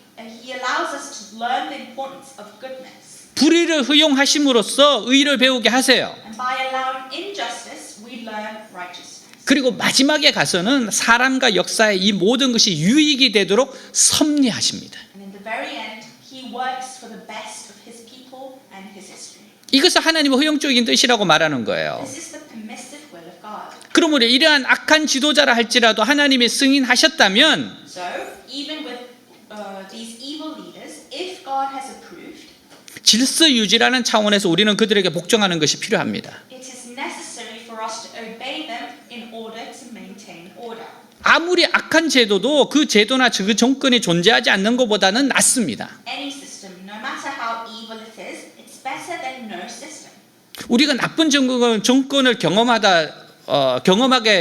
allows us to learn the importance of goodness. 불의를 허용하심으로써 의를 배우게 하세요. And by allowing injustice, we learn righteousness. 그리고 마지막에 가서는 사람과 역사의 이 모든 것이 유익이 되도록 섭리하십니다. And in the very end, He works for the best of His people and His history. 이것을 하나님의 허용적인 뜻이라고 말하는 거예요. This is the permissive will of God. 그러므로 이러한 악한 지도자라 할지라도 하나님이 승인하셨다면 So, even with these evil leaders, if God has approved, 질서 유지라는 차원에서 우리는 그들에게 복종하는 것이 필요합니다. it is necessary for us to obey them in order to maintain order. 아무리 악한 제도도 그 제도나 그 정권이 존재하지 않는 것보다는 낫습니다. Any system, no matter how evil it is, it's better than no system. 우리가 나쁜 정권을 경험하게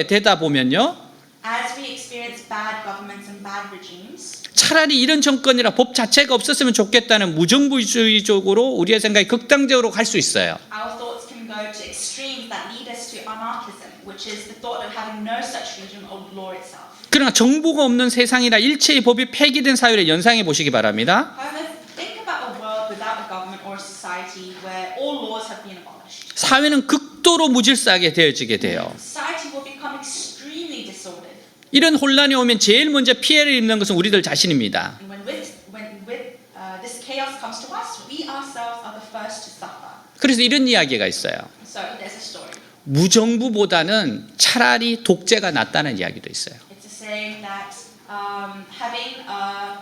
되다 보면요, As we experience bad governments and bad regimes, 차라리 이런 정권이라 법 자체가 없었으면 좋겠다는 무정부주의적으로 우리의 생각이 극단적으로 갈 수 있어요. our thoughts can go to extremes that lead us to anarchism, which is the thought of having no such region or law itself. 그러나 정부가 없는 세상이나 일체의 법이 폐기된 사회를 연상해 보시기 바랍니다. However, think about a world without a government or a society where all laws have been abolished. 사회는 극도로 무질서하게 되어지게 돼요. Society will become extremely disordered. 이런 혼란이 오면 제일 먼저 피해를 입는 것은 우리들 자신입니다. And when this chaos comes to us, we ourselves are the first to suffer. 그래서 이런 이야기가 있어요. So there's a story. 무정부보다는 차라리 독재가 낫다는 이야기도 있어요. It's a saying that having a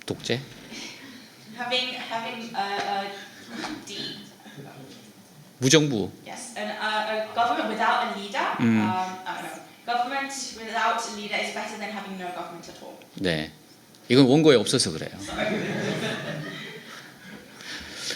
독재? having a 무정부. yes, a government without a leader. I don't know. Government without a leader is better than having no government at all. 네. 이건 원고에 없어서 그래요.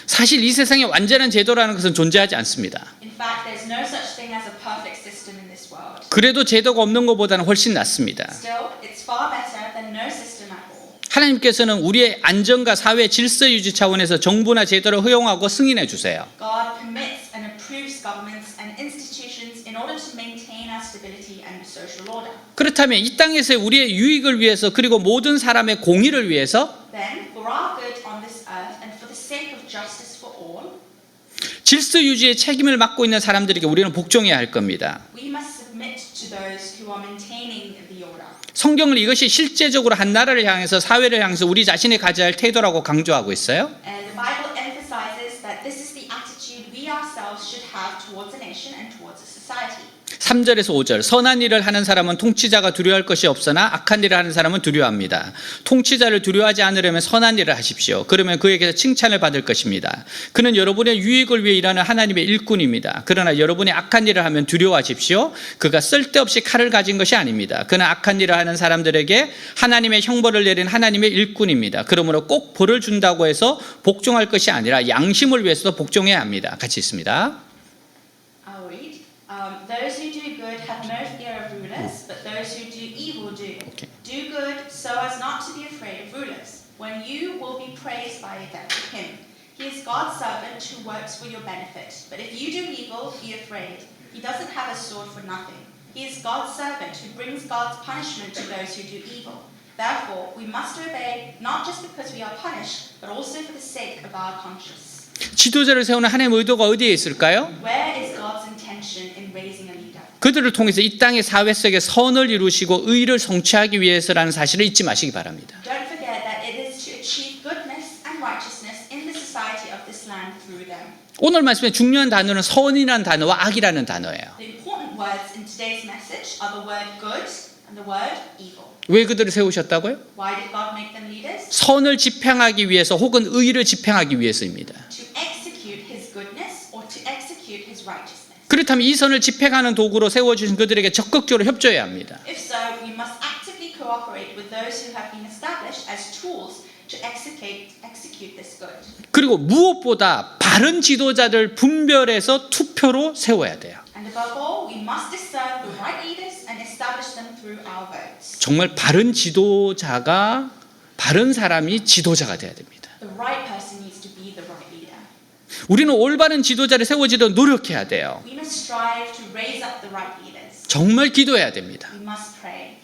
사실 이 세상에 완전한 제도라는 것은 존재하지 않습니다. In fact, there's no such thing as a perfect system in this world. 그래도 제도가 없는 것보다는 훨씬 낫습니다. Still, it's far better than no system at all. 하나님께서는 우리의 안전과 사회 질서 유지 차원에서 정부나 제도를 허용하고 승인해 주세요. God permits and approves governments and institutions in order to maintain our stability and social order. 그렇다면 이 땅에서 우리의 유익을 위해서 그리고 모든 사람의 공의를 위해서 Then, for our good on this earth and for the sake of justice for all, 질서 유지의 책임을 맡고 있는 사람들에게 우리는 복종해야 할 겁니다. we must submit to those who are maintaining the order. 성경은 이것이 실제적으로 한 나라를 향해서 사회를 향해서 우리 자신이 가져야 할 태도라고 강조하고 있어요. And the Bible emphasizes that this is the attitude we ourselves should have towards a nation and towards a society. 3절에서 5절 선한 일을 하는 사람은 통치자가 두려워할 것이 없으나 악한 일을 하는 사람은 두려워합니다. 통치자를 두려워하지 않으려면 선한 일을 하십시오. 그러면 그에게서 칭찬을 받을 것입니다. 그는 여러분의 유익을 위해 일하는 하나님의 일꾼입니다. 그러나 여러분이 악한 일을 하면 두려워하십시오. 그가 쓸데없이 칼을 가진 것이 아닙니다. 그는 악한 일을 하는 사람들에게 하나님의 형벌을 내린 하나님의 일꾼입니다. 그러므로 꼭 벌을 준다고 해서 복종할 것이 아니라 양심을 위해서도 복종해야 합니다. 같이 있습니다. I'll read. Those who do good have no fear of rulers, but those who do evil do. Okay. Do good so as not to be afraid of rulers, when you will be praised by him. He is God's servant who works for your benefit. But if you do evil, be afraid. He doesn't have a sword for nothing. He is God's servant who brings God's punishment to those who do evil. Therefore, we must obey not just because we are punished, but also for the sake of our conscience. 지도자를 세우는 하나님의 의도가 어디에 있을까요? Where is God's intention in raising a leader? 그들을 통해서 이 땅의 사회 속에 선을 이루시고 의를 성취하기 위해서라는 사실을 잊지 마시기 바랍니다. Don't forget that it is to achieve goodness and righteousness in the society of this land through them. 오늘 말씀에 중요한 단어는 선이라는 단어와 악이라는 단어예요. The important words in today's message are the word good and the word evil. 왜 그들을 세우셨다고요? Why did God make them leaders? 선을 집행하기 위해서 혹은 의를 집행하기 위해서입니다. To execute His goodness or to execute His righteousness. 그렇다면 이 선을 집행하는 도구로 세워주신 그들에게 적극적으로 협조해야 합니다. If so, we must actively cooperate with those who have been established as tools to execute this good. 그리고 무엇보다 바른 지도자들 분별해서 투표로 세워야 돼요. And above all, we must discern the right leaders and establish them through our votes. 정말 바른 지도자가 바른 사람이 지도자가 돼야 됩니다. The right person needs to be the right leader. 우리는 올바른 지도자를 세워지도록 노력해야 돼요. We must strive to raise up the right leaders. 정말 기도해야 됩니다. We must pray.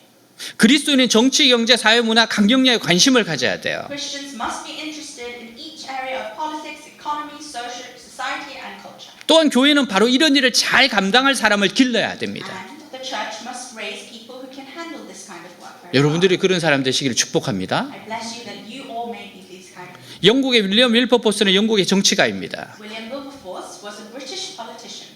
그리스도인은 정치, 경제, 사회, 문화, 강경야에 관심을 가져야 돼요. Christians must be interested in each area of politics, economy, society, and culture. 또한 교회는 바로 이런 일을 잘 감당할 사람을 길러야 됩니다. And the church must raise people who can handle this kind of work. very well. 여러분들이 그런 사람 되시기를 축복합니다. I bless you that you all may be these kind of people. 영국의 윌리엄 윌버포스는 영국의 정치가입니다. William Wilberforce was a British politician.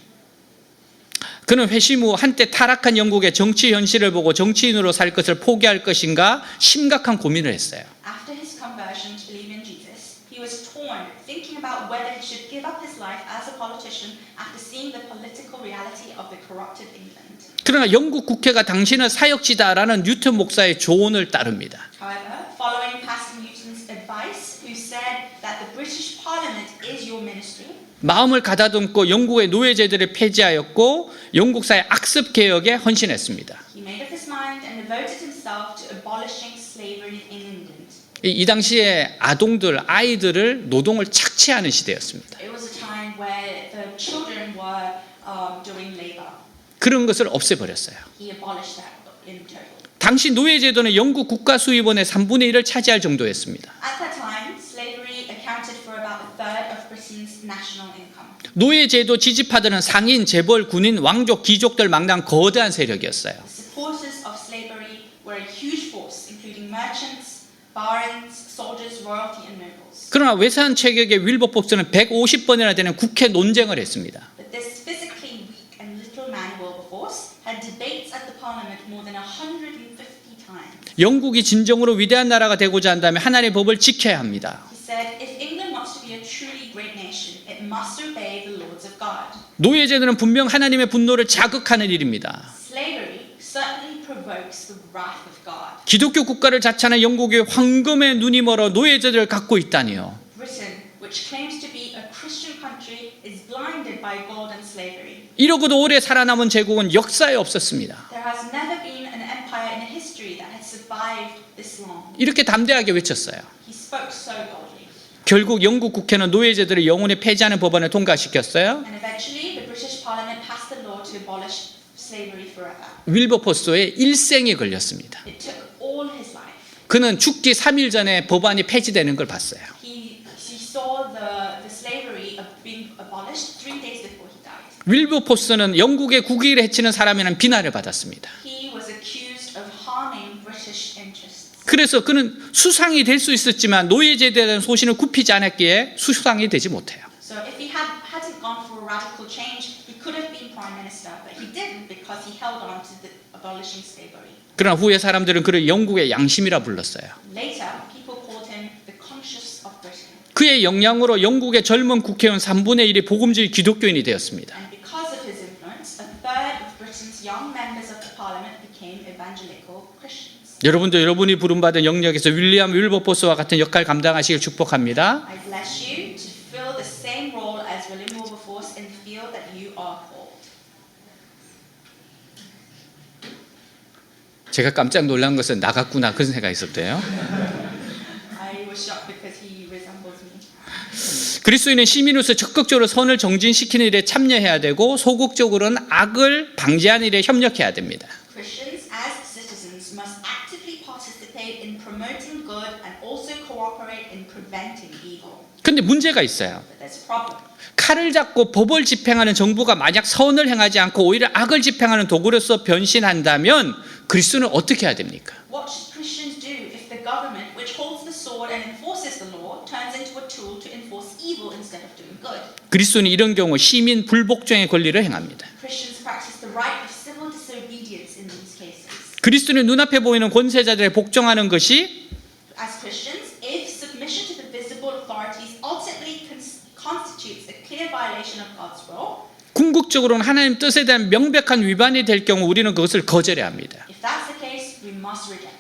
그는 회심 후 한때 타락한 영국의 정치 현실을 보고 정치인으로 살 것을 포기할 것인가 심각한 고민을 했어요. After his conversion to believe in Jesus, he was torn, thinking about whether he should give up his life as a politician after seeing the political reality of the corrupted England. 그러나 영국 국회가 당신은 사역지다라는 뉴턴 목사의 조언을 따릅니다. However, following Pastor Newton's advice, who said that the British Parliament is your ministry, 마음을 가다듬고 영국의 노예제도를 폐지하였고 영국 사회 악습 개혁에 헌신했습니다. he made up his mind and devoted himself to abolishing slavery in England. 이 당시에 아이들을 노동을 착취하는 시대였습니다. It was a time where the children were doing labor. 그런 것을 없애버렸어요. He abolished that in total. 당시 노예제도는 영국 국가 수입원의 3분의 1을 차지할 정도였습니다. At that time, slavery accounted for about a third of Britain's national income. 노예제도 지지파들은 상인, 재벌, 군인, 왕족, 귀족들 망당 거대한 세력이었어요. The supporters of slavery were a huge force, including merchants, barons, soldiers, royalty, and nobles. 그러나 외산 체격의 윌버포스는 150번이나 되는 국회 논쟁을 했습니다. But this physically weak and little man Wilberforce had debates at the Parliament more than 150 times. 영국이 진정으로 위대한 나라가 되고자 한다면 하나님의 법을 지켜야 합니다. He said, if England wants to be a truly great nation, it must obey the laws of God. 노예제도는 분명 하나님의 분노를 자극하는 일입니다. Slavery certainly provokes the wrath of God. 기독교 국가를 자처하는 영국의 황금의 눈이 멀어 노예제도를 갖고 있다니요. Britain, which claims to be a Christian country, is blinded by gold and slavery. 이러고도 오래 살아남은 제국은 역사에 없었습니다. There has never been an empire in history that has survived this long. 이렇게 담대하게 외쳤어요. He spoke so boldly. 결국 영국 국회는 노예제도를 영원히 폐지하는 법안을 통과시켰어요. And eventually, the British Parliament passed the law to abolish slavery forever. 윌버포스의 일생이 걸렸습니다. It took all his life. 그는 죽기 3일 전에 법안이 폐지되는 걸 봤어요. He saw the slavery of being abolished 3 days before he died. 윌버포스는 영국의 국익을 해치는 사람이라는 비난을 받았습니다. He was accused of harming British interests. 그래서 그는 수상이 될 수 있었지만 노예제도에 대한 소신을 굽히지 않았기에 수상이 되지 못해요. So if he hadn't gone for a radical change, he could have been prime minister, but he didn't because he held on to the abolishing slavery. 그러나 후에 사람들은 그를 영국의 양심이라 불렀어요. Later, people called him the conscience of Britain. 그의 영향으로 영국의 젊은 국회의원 3분의 1이 복음주의 기독교인이 되었습니다. And because of his influence, a third of Britain's young members of the parliament became evangelical Christians. 여러분도 여러분이 부름받은 영역에서 윌리엄 윌버포스와 같은 역할 감당하시길 축복합니다. I bless you to fill the same role as William Wilberforce in the field that you are called. 제가 깜짝 놀란 것은 나갔구나 그런 생각이 있었대요. I was shocked because he resembles me. 그리스도인은 시민으로서 적극적으로 선을 정진시키는 일에 참여해야 되고 소극적으로는 악을 방지하는 일에 협력해야 됩니다. Christians, as citizens, must actively participate in promoting good and also cooperate in preventing evil. 그런데 문제가 있어요. But there's a problem. 칼을 잡고 법을 집행하는 정부가 만약 선을 행하지 않고 오히려 악을 집행하는 도구로서 변신한다면 그리스도는 어떻게 해야 됩니까? What should Christians do if the government, which holds the sword and enforces the law, turns into a tool to enforce evil instead of doing good? 그리스도는 이런 경우 시민 불복종의 권리를 행합니다. Christians practice the right of civil disobedience in these cases. 그리스도는 눈앞에 보이는 권세자들에 복종하는 것이 As Christians, if submission to the visible authorities ultimately constitutes a clear violation of God's will, 궁극적으로는 하나님 뜻에 대한 명백한 위반이 될 경우 우리는 그것을 거절해야 합니다. if that's the case, we must reject it.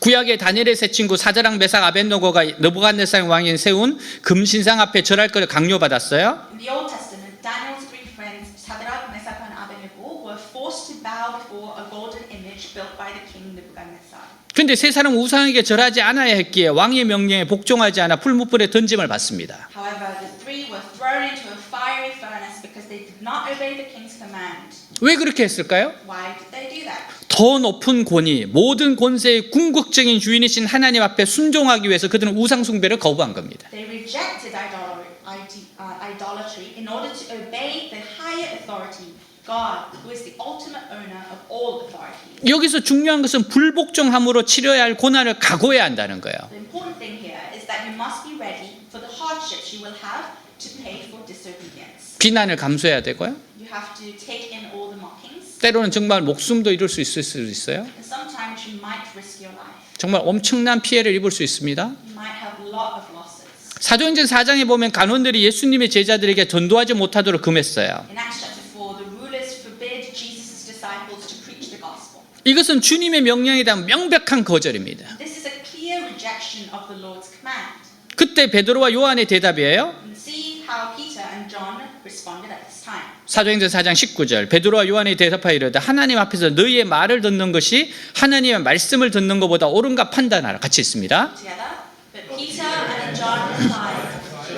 구약의 다니엘의 세 친구 사드락 메삭 아벤노고가 느부갓네살 왕이 세운 금신상 앞에 절할 것을 강요받았어요. In the Old Testament, Daniel's three friends, Shadrach, Meshach, and Abednego, were forced to bow before a golden image built by the king Nebuchadnezzar. 그런데 세 사람은 우상에게 절하지 않아야 했기에 왕의 명령에 복종하지 않아 풀무불에 던짐을 받습니다. However, the three were thrown into a fiery furnace because they did not obey the king's command. 왜 그렇게 했을까요? Why did they do that? 더 높은 권위, 모든 권세의 궁극적인 주인이신 하나님 앞에 순종하기 위해서 그들은 우상 숭배를 거부한 겁니다. They rejected idolatry in order to obey the higher authority, God, who is the ultimate owner of all authority. 여기서 중요한 것은 불복종함으로 치러야 할 고난을 각오해야 한다는 거예요. The important thing here is that you must be ready for the hardships you will have to pay for disobedience. 비난을 감수해야 되고요. You have to take in all the mockings, 때로는 정말 목숨도 잃을 수 있을 수도 있어요. and sometimes you might risk your life. 정말 엄청난 피해를 입을 수 있습니다. You might have a lot of losses. 사도행전 4장에 보면 간원들이 예수님의 제자들에게 전도하지 못하도록 금했어요. In Acts chapter 4, the rulers forbid Jesus' disciples to preach the gospel. 이것은 주님의 명령에 대한 명백한 거절입니다. This is a clear rejection of the Lord's command. 그때 베드로와 요한의 대답이에요. And see how Peter and John responded at this time. 사도행전 4장 19절 베드로와 요한이 대답하여 이르되 하나님 앞에서 너희의 말을 듣는 것이 하나님의 말씀을 듣는 것보다 옳은가 판단하라. 같이 있습니다. Together, but Peter and John replied,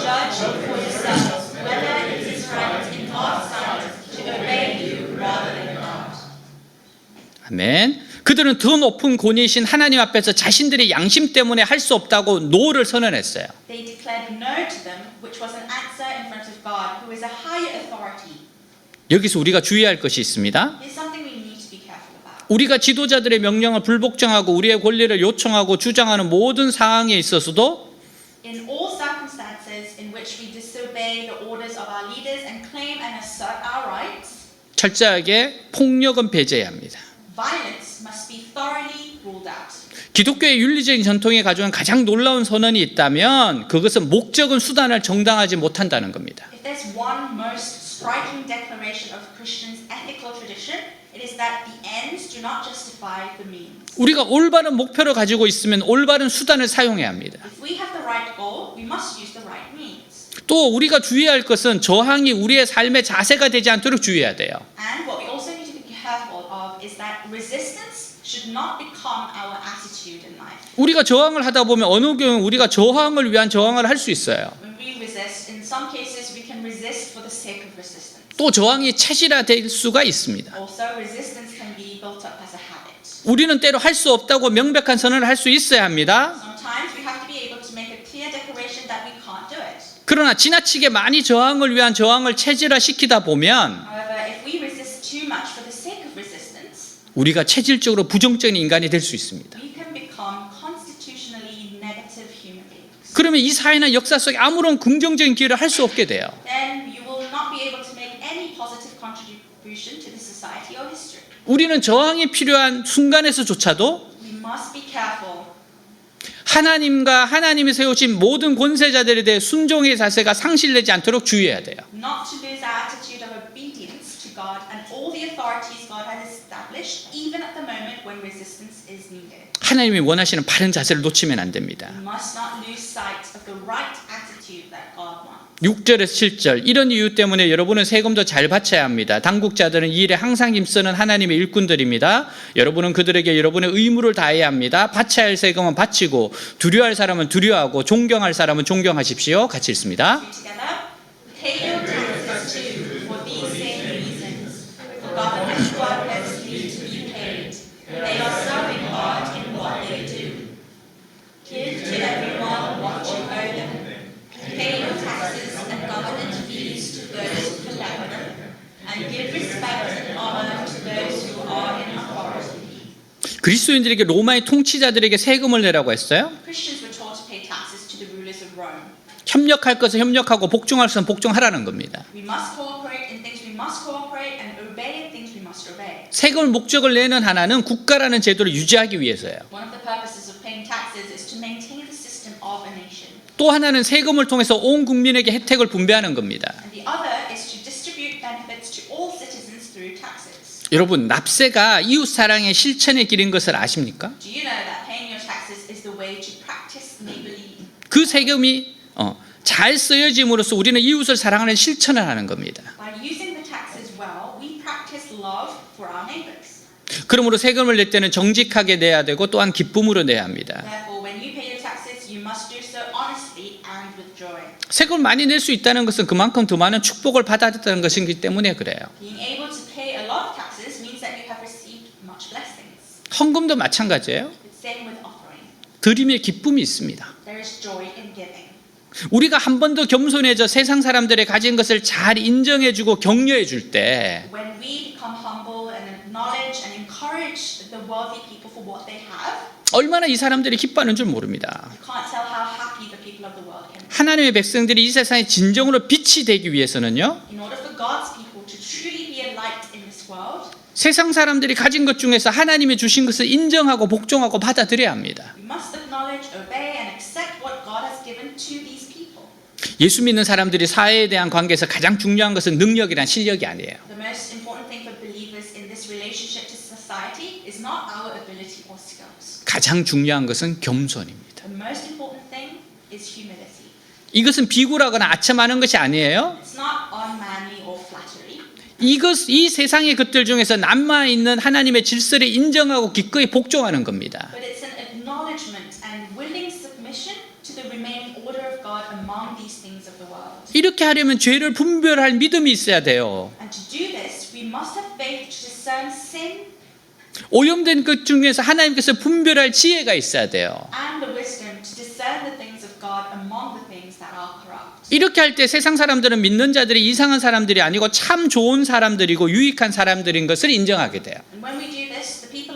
"Judge for yourselves whether it is right in God's sight to obey you rather than God." 아멘. 그들은 더 높은 권위이신 하나님 앞에서 자신들의 양심 때문에 할 수 없다고 노를 선언했어요. They declared no to them, which was an answer in front of God, who is a higher authority. 여기서 우리가 주의할 것이 있습니다. Here's something we need to be careful about. 우리가 지도자들의 명령을 불복종하고 우리의 권리를 요청하고 주장하는 모든 상황에 있어서도 In all circumstances in which we disobey the orders of our leaders and claim and assert our rights, 철저하게 폭력은 배제해야 합니다. violence must be thoroughly ruled out. 기독교의 윤리적인 전통에 가져온 가장 놀라운 선언이 있다면 그것은 목적은 수단을 정당하지 못한다는 겁니다. If there's one most striking declaration of Christians' ethical tradition, it is that the ends do not justify the means. 우리가 올바른 목표를 가지고 있으면 올바른 수단을 사용해야 합니다. If we have the right goal, we must use the right means. 또 우리가 주의할 것은 저항이 우리의 삶의 자세가 되지 않도록 주의해야 돼요. And what we also need to be careful of is that resistance should not become our attitude in life. 우리가 저항을 하다 보면 어느 경우 우리가 저항을 위한 저항을 할 수 있어요. When we resist, in some cases we can resist for the sake of resistance. 또 저항이 체질화될 수가 있습니다. Also, resistance can be built up as a habit. 우리는 때로 할 수 없다고 명백한 선언을 할 수 있어야 합니다. Sometimes we have to be able to make a clear declaration that we can't do it. 그러나 지나치게 많이 저항을 위한 저항을 체질화시키다 보면 However, if we resist too much for the sake of resistance, 우리가 체질적으로 부정적인 인간이 될 수 있습니다. we can become constitutionally negative human beings. 그러면 이 사회나 역사 속에 아무런 긍정적인 기여를 할 수 없게 돼요. Then you will not be able to make any positive contribution to the society or history. 우리는 저항이 필요한 순간에서조차도 We must be careful 하나님과 하나님이 세우신 모든 권세자들에 대해 순종의 자세가 상실되지 않도록 주의해야 돼요. not to lose our attitude of obedience to God and all the authorities God has established, even at the moment when resistance is needed. 하나님이 원하시는 바른 자세를 놓치면 안 됩니다. We must not lose sight of the right attitude that God wants. 6절에서 7절 이런 이유 때문에 여러분은 세금도 잘 바쳐야 합니다. 당국자들은 이 일에 항상 힘쓰는 하나님의 일꾼들입니다. 여러분은 그들에게 여러분의 의무를 다해야 합니다. 바쳐야 할 세금은 바치고 두려워할 사람은 두려워하고 존경할 사람은 존경하십시오. 같이 읽습니다. Together, pay your taxes too for these same reasons. For government workers need to be paid. They are serving God in what they do. Give to everyone what you owe them. Pay your taxes and government fees to those who collect them, and give respect and honor to those who are in authority. 그리스도인들에게 로마의 통치자들에게 세금을 내라고 했어요. Christians were told to pay taxes to the rulers of Rome. 협력할 것은 협력하고 복종할 것은 복종하라는 겁니다. We must cooperate in things we must cooperate, and obey in things we must obey. 세금을 목적을 내는 하나는 국가라는 제도를 유지하기 위해서요. One of the purposes of paying taxes is to maintain the system of a nation. 또 하나는 세금을 통해서 온 국민에게 혜택을 분배하는 겁니다. And the other is to distribute benefits to all citizens through taxes. 여러분, 납세가 이웃 사랑의 실천의 길인 것을 아십니까? Do you know that paying your taxes is the way to practice neighborly? 그 세금이 잘 쓰여짐으로써 우리는 이웃을 사랑하는 실천을 하는 겁니다. By using the taxes well, we practice love for our neighbors. 그러므로 세금을 낼 때는 정직하게 내야 되고 또한 기쁨으로 내야 합니다. Therefore, when you pay your taxes, you must do so honestly and with joy. 세금을 많이 낼 수 있다는 것은 그만큼 더 많은 축복을 받았다는 것이기 때문에 그래요. Being able to pay a lot of taxes means that you have received much blessings. 헌금도 마찬가지예요. It's same with offering. 드림에 기쁨이 있습니다. There is joy in giving. 우리가 한 번 더 겸손해져 세상 사람들의 가진 것을 잘 인정해주고 격려해 줄 때 When we become humble and acknowledge and encourage the wealthy people for what they have, 얼마나 이 사람들이 기뻐하는 줄 모릅니다. you can't tell how happy the people of the world can be. 하나님의 백성들이 이 세상에 진정으로 빛이 되기 위해서는요, In order for God's people to truly be a light in this world, 세상 사람들이 가진 것 중에서 하나님이 주신 것을 인정하고 복종하고 받아들여야 합니다. we must acknowledge, obey, and accept what God has given to these people. 예수 믿는 사람들이 사회에 대한 관계에서 가장 중요한 것은 능력이란 실력이 아니에요. The most important thing for believers in this relationship to society is not our ability or skills. 가장 중요한 것은 겸손입니다. The most important thing is humility. 이것은 비굴하거나 아첨하는 것이 아니에요. It's not unmanly or flattery. 이 세상의 것들 중에서 남아 있는 하나님의 질서를 인정하고 기꺼이 복종하는 겁니다. But it's an acknowledgement and willing submission to the remaining order of God among these things of the world. 이렇게 하려면 죄를 분별할 믿음이 있어야 돼요. And to do this, we must have faith to discern sin 오염된 것 중에서 하나님께서 분별할 지혜가 있어야 돼요. and the wisdom to discern the things of God among the things that are corrupt. 이렇게 할 때 세상 사람들은 믿는 자들이 이상한 사람들이 아니고 참 좋은 사람들이고 유익한 사람들인 것을 인정하게 돼요. And when we do this, the people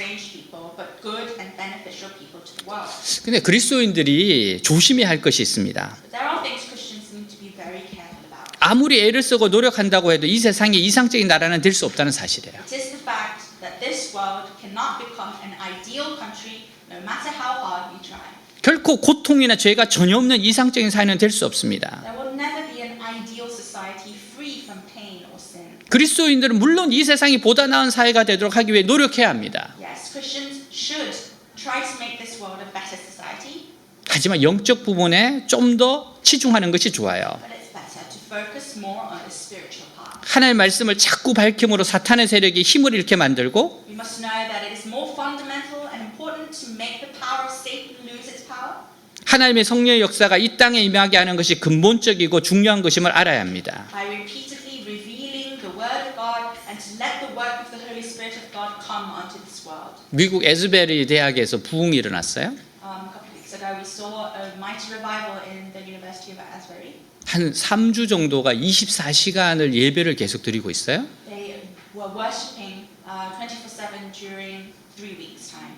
strange people, but good and beneficial people to the world. 근데 그리스도인들이 조심해야 할 것이 있습니다. But there are things Christians need to be very careful about. 아무리 애를 쓰고 노력한다고 해도 이 세상에 이상적인 나라는 될 수 없다는 사실이에요. It is the fact that this world cannot become an ideal country no matter how hard we try. 결코 고통이나 죄가 전혀 없는 이상적인 사회는 될 수 없습니다. There will never be an ideal society free from pain or sin. 그리스도인들은 물론 이 세상이 보다 나은 사회가 되도록 하기 위해 노력해야 합니다. Yes, Christians should try to make this world a better society, 하지만 영적 부분에 좀 더 치중하는 것이 좋아요. but it's better to focus more on the spiritual part. 하나님의 말씀을 자꾸 밝힘으로 사탄의 세력이 힘을 잃게 만들고 We must know that it is more fundamental and important to make the power of Satan lose its power, 하나님의 성령의 역사가 이 땅에 임하게 하는 것이 근본적이고 중요한 것임을 알아야 합니다. by repeatedly revealing the Word of God and to let the work of the Holy Spirit of God come onto this world. 미국 에즈베리 대학에서 부흥이 일어났어요. A couple of weeks ago, we saw a mighty revival in the University of Asbury. 한 3주 정도가 24시간을 예배를 계속 드리고 있어요. They were worshipping 24/7 during 3 weeks' time,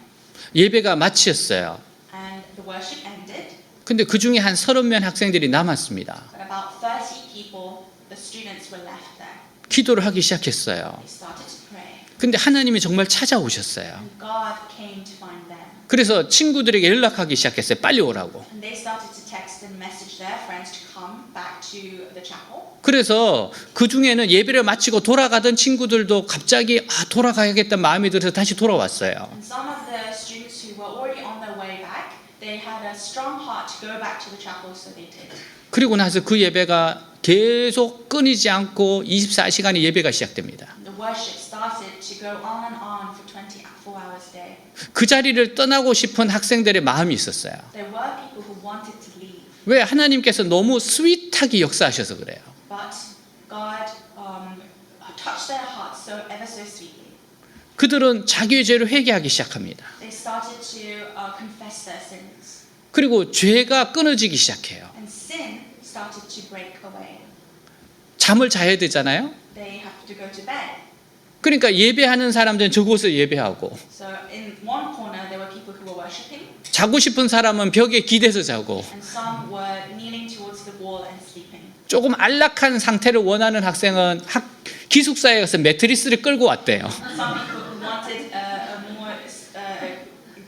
예배가 마치었어요. and the worship ended. 근데 그 중에 한 30명 학생들이 남았습니다. But about 30 people, the students were left there. 기도를 하기 시작했어요. They started to pray, 근데 하나님이 정말 찾아오셨어요. and God came to find them. 그래서 친구들에게 연락하기 시작했어요. 빨리 오라고. And they started to text and message their friends to come back to the chapel. 그래서 그 중에는 예배를 마치고 돌아가던 친구들도 갑자기 돌아가야겠다는 마음이 들어서 다시 돌아왔어요. And some of the students who were already on their way back, they had a strong heart to go back to the chapel, so they did. 그리고 나서 그 예배가 계속 끊이지 않고 24시간의 예배가 시작됩니다. The worship started to go on for 24 hours a day. 그 자리를 떠나고 싶은 학생들의 마음이 있었어요. There were people who wanted to leave, 왜? 하나님께서 너무 스윗하게 역사하셔서 그래요. but God touched their hearts so ever so sweetly. 그들은 자기의 죄를 회개하기 시작합니다. They started to confess their sins, 그리고 죄가 끊어지기 시작해요. and sin started to break away. 잠을 자야 되잖아요. They have to go to bed. 그러니까 예배하는 사람들은 저곳에서 예배하고, So in one corner there were people who were worshiping, 자고 싶은 사람은 벽에 기대서 자고, and some were kneeling towards the wall and sleeping. 조금 안락한 상태를 원하는 학생은 기숙사에 가서 매트리스를 끌고 왔대요. Some people who wanted a more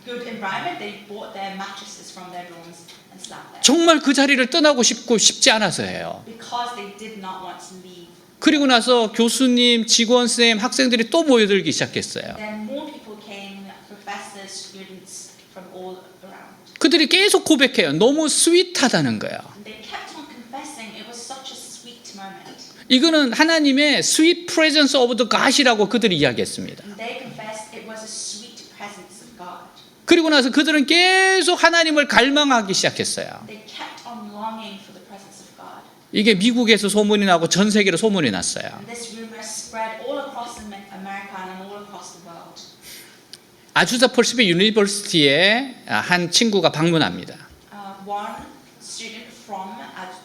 good environment, they bought their mattresses from their dorms and slept there. 정말 그 자리를 떠나고 싶지 않아서예요. Because they did not want to leave. 그리고 나서 교수님, 직원, 쌤, 학생들이 또 모여들기 시작했어요. Then more people came, professors, students from all around. 그들이 계속 고백해요. 너무 스윗하다는 거예요. And they kept on confessing it was such a sweet moment. 이거는 하나님의 sweet presence of the God이라고 그들이 이야기했습니다. And they confessed it was a sweet presence of God. 그리고 나서 그들은 계속 하나님을 갈망하기 시작했어요. They kept on longing for the presence of God. 이게 미국에서 소문이 나고 전 세계로 소문이 났어요. And this rumor spread all across America and all across the world. 아주사 펄시픽 유니버시티에 한 친구가 방문합니다. One student from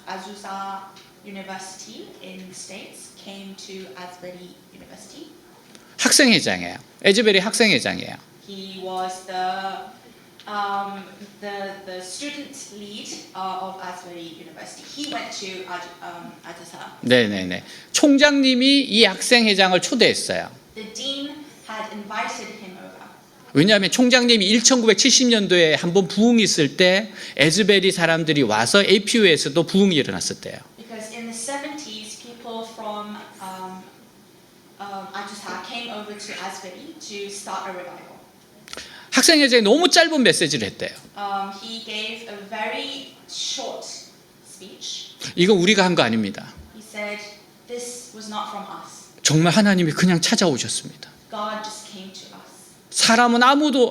Azusa University in the States came to Asbury University. 학생회장이에요. 에즈베리 학생회장이에요. He was the student lead of Asbury University. He went to Azusa. 네네네. 총장님이 이 학생회장을 초대했어요. The dean had invited him over. 왜냐하면 총장님이 1970년도에 한번 부흥이 있을 때 에즈베리 사람들이 와서 APU에서도 부흥이 일어났을 때요. Because in the 70s, people from Azusa came over to Asbury to start a revival. 학생회장이 너무 짧은 메시지를 했대요. He gave a very short speech. 이건 우리가 한 거 아닙니다. He said, "This was not from us. 정말 하나님이 그냥 찾아오셨습니다. God just came to us.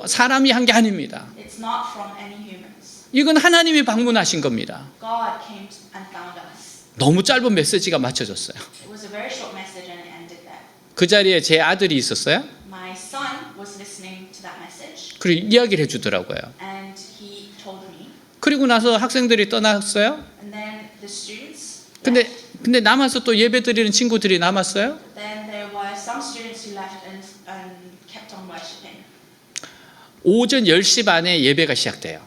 사람이 한 게 아닙니다. It's not from any humans. 이건 하나님이 방문하신 겁니다. God came and found us." 너무 짧은 메시지가 맞춰졌어요. It was a very short message and it ended there. 그 자리에 제 아들이 있었어요. My son was listening to that message 그리고 이야기를 해주더라고요. and he told me. 그리고 나서 학생들이 떠났어요. And then the students 근데 left. 남아서 또 예배 드리는 친구들이 남았어요. Then there were some students who left and kept on worshiping. 오전 10시 반에 예배가 시작돼요.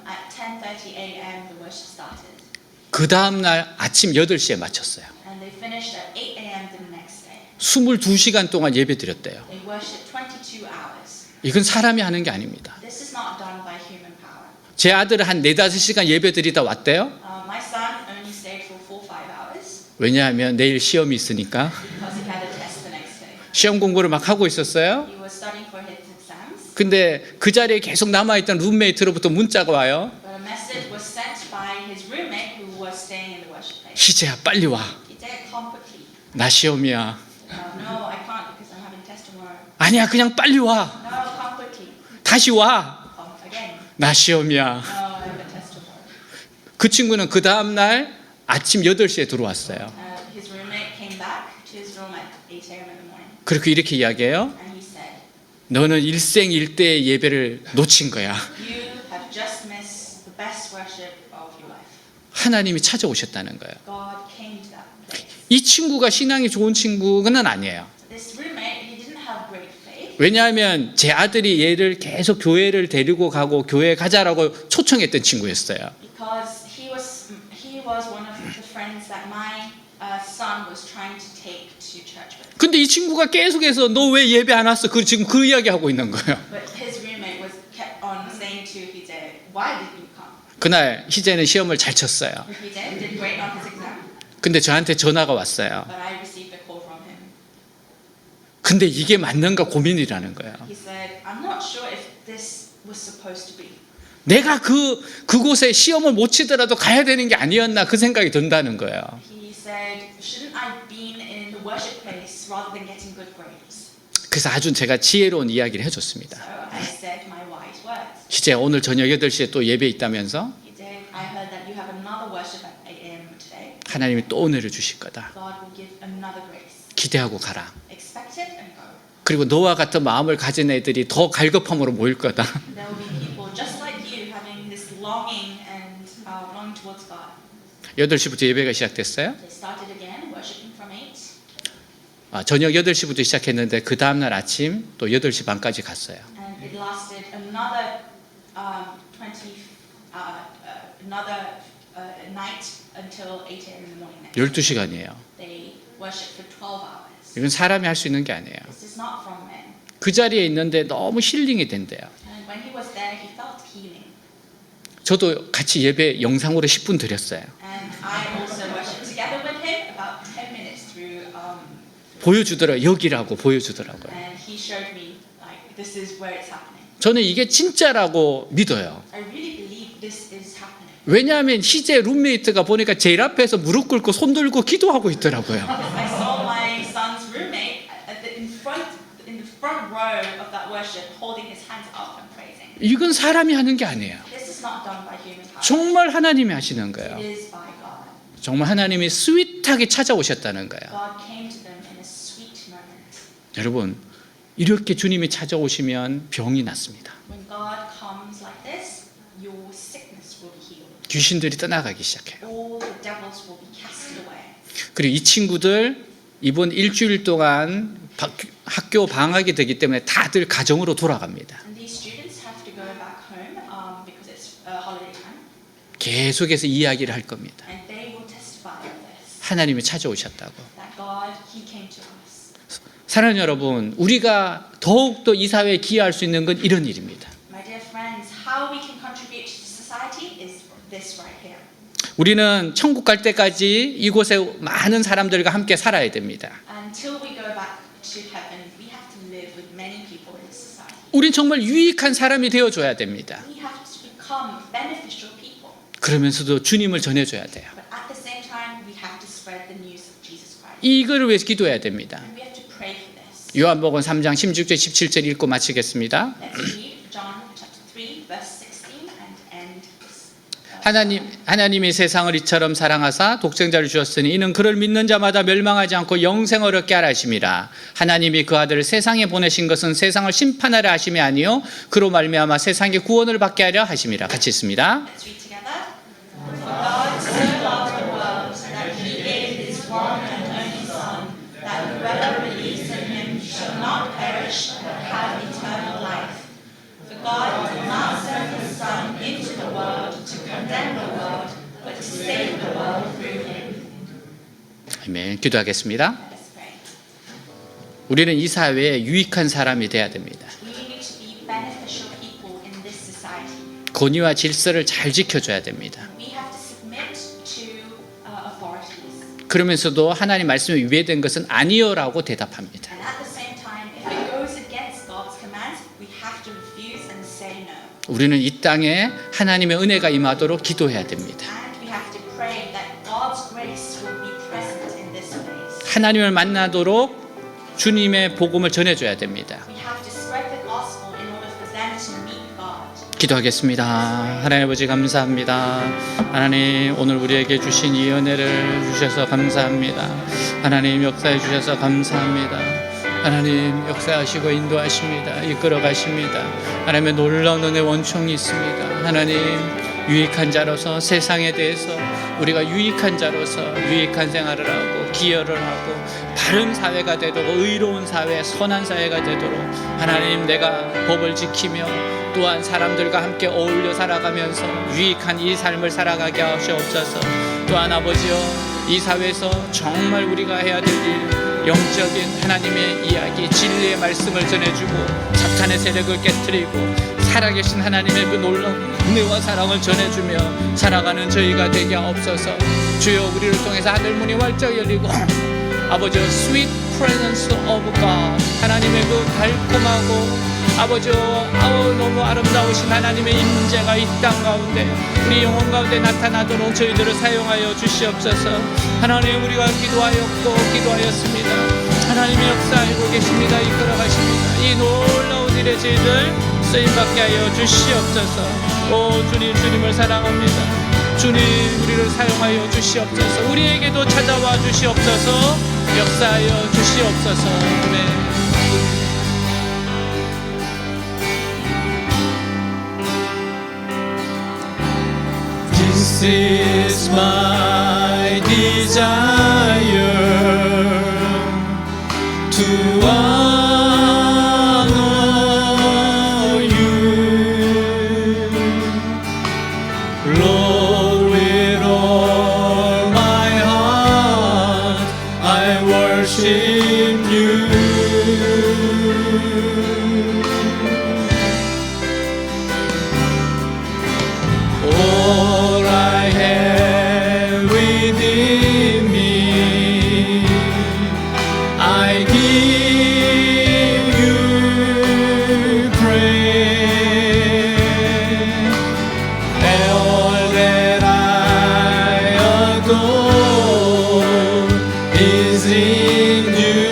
At 10:30 a.m. the worship started, 그 다음날 아침 8시에 마쳤어요. and they finished at 8 a.m. the next day. 22시간 동안 예배 드렸대요. They worshipped 22 hours. 이건 사람이 하는 게 아닙니다. This is not done by human power. 제 아들은 한 4-5시간 예배 드리다 왔대요. My son only stayed for 4-5 hours 왜냐하면 내일 시험이 있으니까. because he had a test the next day. 시험 공부를 막 하고 있었어요. He was studying for his exams, 근데 그 자리에 계속 남아있던 룸메이트로부터 문자가 와요. but a message was sent by his roommate who was staying in the worship place. 희재야 빨리 와. He said, "Come quickly." 나 시험이야. No, I can't because I'm having test tomorrow. 아니야 그냥 빨리 와. No, come quickly. 다시 와. Come again. 나 시험이야. No, I have a test tomorrow. 그 친구는 그 다음날 아침 8시에 들어왔어요. His roommate came back to his room at 8 a.m. in the morning, 그리고 이렇게 이야기해요. and he said, 너는 일생일대의 예배를 놓친 거야. "You have just missed the best worship of your life." 하나님이 찾아오셨다는 거예요. God came to that place. 이 친구가 신앙이 좋은 친구는 아니에요. This roommate, he didn't have great faith 왜냐하면 제 아들이 얘를 계속 교회를 데리고 가고 교회 가자라고 초청했던 친구였어요. because he was one of the friends that my son was trying to take to church with. 근데 이 친구가 계속해서 너 왜 예배 안 왔어? 지금 그 이야기 하고 있는 거예요. But his roommate was kept on saying to Hije, "Why did you come?" 그날 희재는 시험을 잘 쳤어요. Hije did great on his exam, 근데 저한테 전화가 왔어요. but I received a call from him. 근데 이게 맞는가 고민이라는 거예요. He said, "I'm not sure if this was supposed to be." 내가 그곳에 시험을 못 치더라도 가야 되는 게 아니었나 그 생각이 든다는 거예요. He said, "Shouldn't I have been in the worship place rather than getting good grades?" 그래서 아주 제가 지혜로운 이야기를 해줬습니다. So I said my wise words. 희재 오늘 저녁 8시에 또 예배 있다면서 Hije, I heard that you have another worship at 8 a.m. today. 하나님이 또 은혜를 주실 거다. God will give another grace. 기대하고 가라. Expect it and go. 그리고 너와 같은 마음을 가진 애들이 더 갈급함으로 모일 거다. There will be people just like you having this longing and longing towards God. 8시부터 예배가 시작됐어요. They started again worshiping from 8. 저녁 8시부터 시작했는데 그 다음날 아침 또 8시 반까지 갔어요. And it lasted another 20 night until 8 a.m. in the morning next. 12시간이에요. They worshipped for 12 hours. 이건 사람이 할 수 있는 게 아니에요. This is not from men. 그 자리에 있는데 너무 힐링이 된대요. And when he was there, he felt healing. 저도 같이 예배 영상으로 10분 드렸어요. And I also worshipped together with him about 10 minutes through. 보여주더라고요. 여기라고 보여주더라고요. And he showed me like this is where it's happening. 저는 이게 진짜라고 믿어요. I really believe this is happening. 왜냐하면 희재 룸메이트가 보니까 제일 앞에서 무릎 꿇고 손 들고 기도하고 있더라고요. I saw my son's roommate in the front row of that worship, holding his hands up and praising. 이건 사람이 하는 게 아니에요. This is not done by human power. 정말 하나님이 하시는 거예요. It is by God. 정말 하나님이 스윗하게 찾아오셨다는 거예요. God came to them in a sweet moment. 여러분, 이렇게 주님이 찾아오시면 병이 낫습니다. When God comes like this, your sickness will be healed. 귀신들이 떠나가기 시작해요. All the devils will be cast away. 그리고 이 친구들 이번 일주일 동안 학교 방학이 되기 때문에 다들 가정으로 돌아갑니다. And these students have to go back home because it's holiday time. 계속해서 이야기를 할 겁니다. And they will testify of this. 하나님이 찾아오셨다고. That God, He came to us. 사랑하는 여러분, 우리가 더욱더 이 사회에 기여할 수 있는 건 이런 일입니다. My dear friends, how we can contribute to society is this right here. 우리는 천국 갈 때까지 이곳에 많은 사람들과 함께 살아야 됩니다. Until we go back to heaven, we have to live with many people in this society. 우린 정말 유익한 사람이 되어줘야 됩니다. We have to become beneficial people. 그러면서도 주님을 전해줘야 돼요. But at the same time, we have to spread the news of Jesus Christ. 이거를 위해서 기도해야 됩니다. And we have to pray for this. 요한복음 3장 16절 17절 읽고 마치겠습니다. Let's read John chapter 3, verse 16 and end this. 하나님이 세상을 이처럼 사랑하사 독생자를 주셨으니 이는 그를 믿는 자마다 멸망하지 않고 영생을 얻게 하라 하심이라. 하나님이 그 아들을 세상에 보내신 것은 세상을 심판하려 하심이 아니요 그로 말미암아 세상의 구원을 받게 하려 하심이라. 같이 있습니다. Let's read together. For God so loved the world that He gave His one and only Son, that whoever believes in Him shall not perish but have eternal life. For 아멘. 기도하겠습니다. Let us pray. 우리는 이 사회에 유익한 사람이 돼야 됩니다. We need to be beneficial people in this society. 권위와 질서를 잘 지켜줘야 됩니다. We have to submit to authorities. 그러면서도 하나님 말씀에 위배된 것은 아니요라고 대답합니다. And at the same time, if it goes against God's commands, we have to refuse and say no. 우리는 이 땅에 하나님의 은혜가 임하도록 기도해야 됩니다. And we have to pray that God's grace will be present in this place. 하나님을 만나도록 주님의 복음을 전해줘야 됩니다. We have to spread the gospel in order for them to meet God. 기도하겠습니다. 하나님 아버지 감사합니다. 하나님 오늘 우리에게 주신 이 은혜를 주셔서 감사합니다. 하나님 역사해 주셔서 감사합니다. 하나님 역사하시고 인도하십니다. 이끌어 가십니다. 하나님의 놀라운 은혜 원총이 있습니다. 하나님 유익한 자로서 세상에 대해서 우리가 유익한 자로서 유익한 생활을 하고 기여를 하고 바른 사회가 되도록 의로운 사회, 선한 사회가 되도록 하나님 내가 법을 지키며 또한 사람들과 함께 어울려 살아가면서 유익한 이 삶을 살아가게 하시옵소서. 또한 아버지여 이 사회에서 정말 우리가 해야 될 일 영적인 하나님의 이야기 진리의 말씀을 전해주고 사탄의 세력을 깨트리고 살아계신 하나님의 그 놀라운 은혜와 사랑을 전해주며 살아가는 저희가 되게 하옵소서. 주여 우리를 통해서 하늘문이 활짝 열리고 아버지여 sweet presence of God 하나님의 그 달콤하고 아버지여 너무 아름다우신 하나님의 임재가 이 땅 가운데 우리 영혼 가운데 나타나도록 저희들을 사용하여 주시옵소서. 하나님 우리가 기도하였고 기도하였습니다. 하나님의 역사하고 계십니다. 이끌어 가십니다. 이 놀라운 일에 저희들 쓰임받게 하여 주시옵소서. 오 주님 주님을 사랑합니다. 주님 우리를 사용하여 주시옵소서. 우리에게도 찾아와 주시옵소서. 역사하여 주시옵소서. 아멘. This is my desire to honor you, Lord, with all my heart I worship you. All I have within me, I give you praise. All that I adore is in you.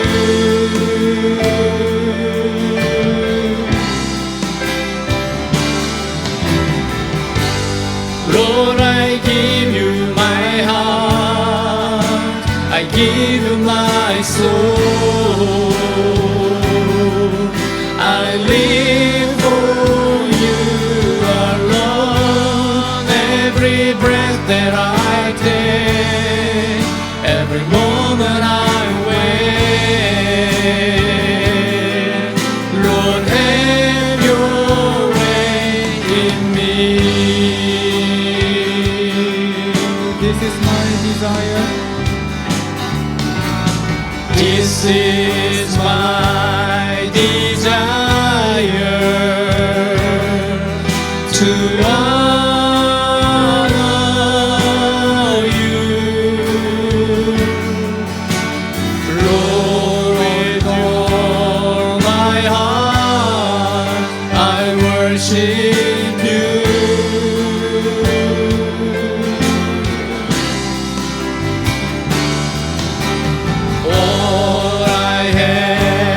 Lord, I give you my heart, I give you my soul. I live for you alone. Every breath that I take, every moment I wait, Lord, have your way in me. This is my desire. This is my desire to honor you, Lord, with all my heart I worship you. All I have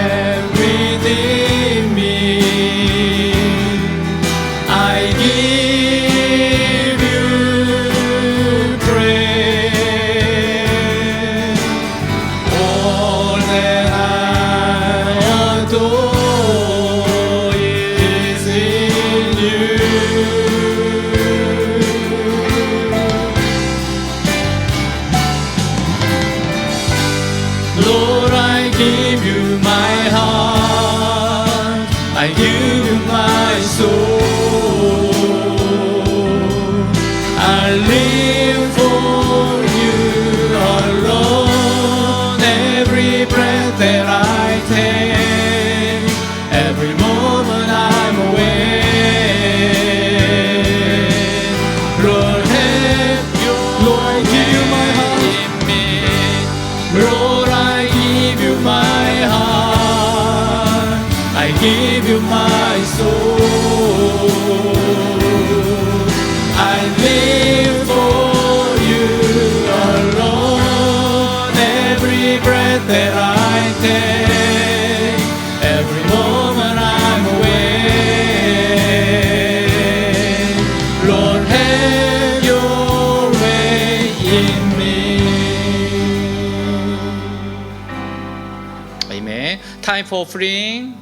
give you my soul. I live for you alone. Every breath that I take, every moment I'm awake, Lord, have your way in me. Amen. Time for offering.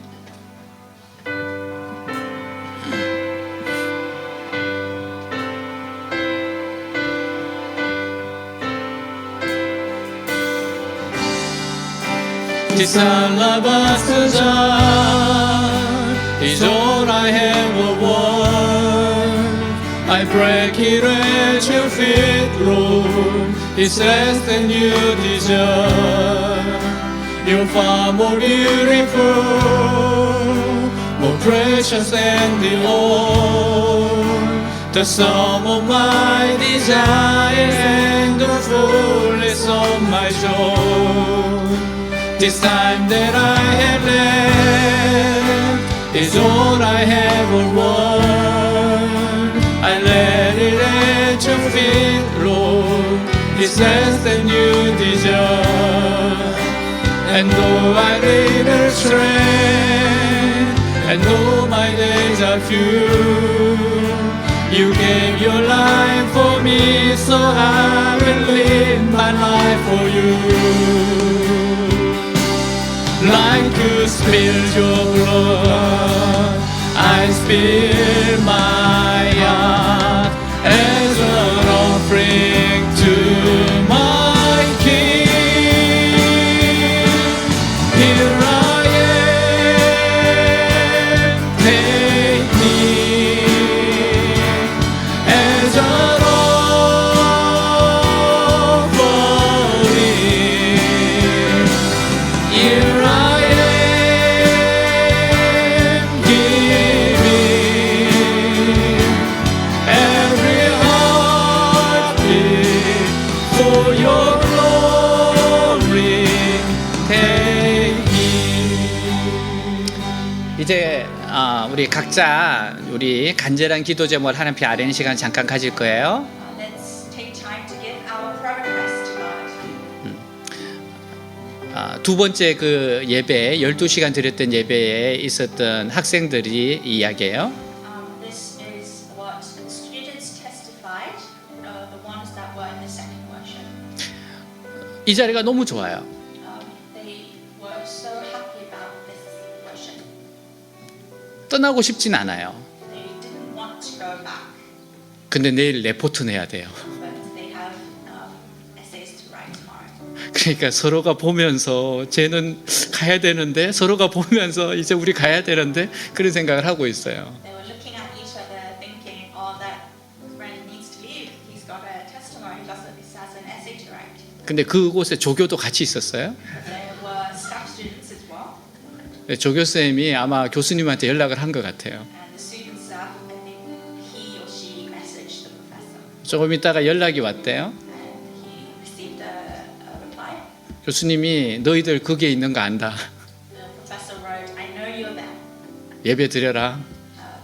This alabaster is all I have worth. I break it at your feet, Lord. It's less than you deserve. You're far more beautiful, more precious than the oil. The sum of my desires and the fullness of my joy. This time that I have left is all I have won. I let it at your feet, Lord. It's less than you deserve. And though I little strength, and though my days are few, you gave your life for me, so I will live my life for you. Like to spill your blood, I spill my heart as an offering to my King. Here I am, take me as an offering. Here I am, giving every heartbeat for your glory. Take me. 이제 우리 각자 우리 간절한 기도 제목을 하나님 아뢰는 시간 잠깐 가질 거예요. Let's take time to give our prayer request to God. 두 번째 그 예배 12시간 드렸던 예배에 있었던 학생들이 이야기해요. This is what the students testified, the ones that were in the second worship. 이 자리가 너무 좋아요. They were so happy about this worship. 떠나고 싶진 않아요. They didn't want to go back, 근데 내일 레포트 내야 돼요. but they have essays to write tomorrow. 그러니까 서로가 보면서 쟤는 가야 되는데 서로가 보면서 이제 우리 가야 되는데 그런 생각을 하고 있어요. They were looking at each other thinking, oh, that friend needs to leave. He's got a testimony, he has an essay to write. 근데 그곳에 조교도 같이 있었어요. There were staff students as well. 조교 쌤이 아마 교수님한테 연락을 한 것 같아요. And the student staff, I think he or she messaged the professor. 조금 있다가 연락이 왔대요. And he received a reply. 교수님이 너희들 거기에 있는 거 안다. The professor wrote, I know you're there. 예배 드려라.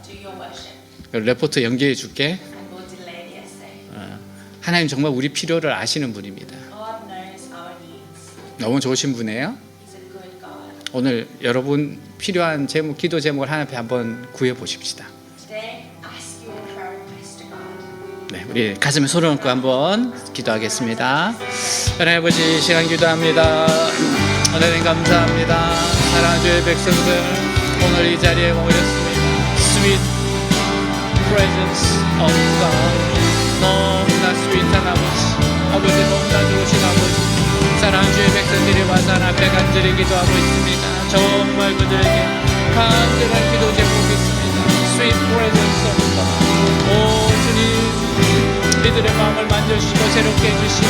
Do your worship. 레포트 연기해 줄게. And we'll delay the essay. 하나님 정말 우리 필요를 아시는 분입니다. God knows our needs. 너무 좋으신 분이에요. He's a good God. 오늘 여러분 필요한 제목, 기도 제목을 하나님 앞에 한번 구해 보십시다. Today, ask your prayer request to God. 네, 우리 가슴에 손을 얹고 한번 기도하겠습니다. 하나님 아버지 시간 기도합니다. 하나님 감사합니다. 사랑하는 주의 백성들 오늘 이 자리에 모였습니다. Sweet presence of God. 너무나 스윗한 아버지, 아버지 너무나 좋으신 아버지. 사랑하는 주의 백성들이 와서 하나님 앞에 간절히 기도하고 있습니다. 정말 그들에게 간절한 기도 제목이 있습니다. Sweet presence of God. 오 주님, 이들의 마음을 만져주시고 새롭게 해주시고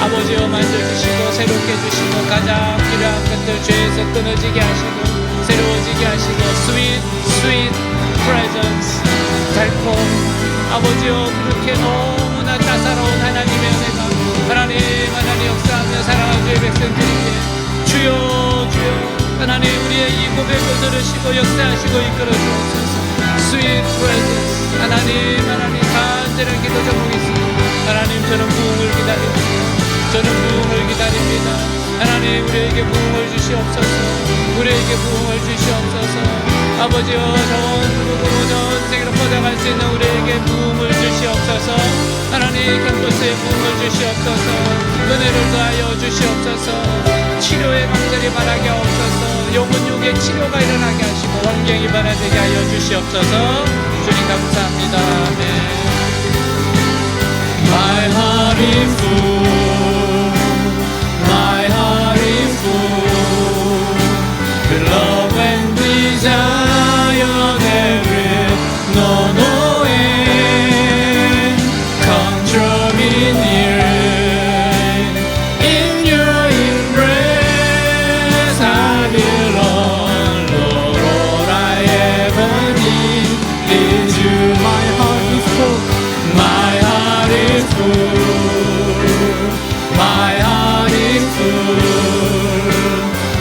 아버지여 만져주시고 새롭게 해주시고 가장 필요한 것들 죄에서 끊어지게 하시고 새로워지게 하시고 Sweet, sweet presence. 달콤 아버지여 그렇게 너무나 따사로운 하나님의 은혜가 하나님 역사하며 사랑하는 주의 백성들에게 주여 주여 하나님 우리의 이 고백을 누르시고 역사하시고 이끌어 주옵소서. Sweet presence. 하나님 간절한 기도 제목이 있습니다. 하나님 저는 부흥을 기다립니다. 저는 부흥을 기다립니다. 하나님 우리에게 부흥을 주시옵소서. 우리에게 부흥을 주시옵소서. 아버지여 전 세계로 뻗어갈 수 있는 우리에게 부흥을 주시옵소서. 하나님 캠퍼스에 부흥을 주시옵소서. 은혜를 더하여 주시옵소서. 치료의 강들이 말하게 하옵소서. 영혼 육의 치료가 일어나게 하시고 환경이 변화되게 하여 주시옵소서. 주님 감사합니다. 아멘. My heart is full, my heart is full, with love and desire that will know no end. Come draw me near, in your embrace I belong. Lord, all I ever need is you. My heart is full. My heart is full, my heart is full,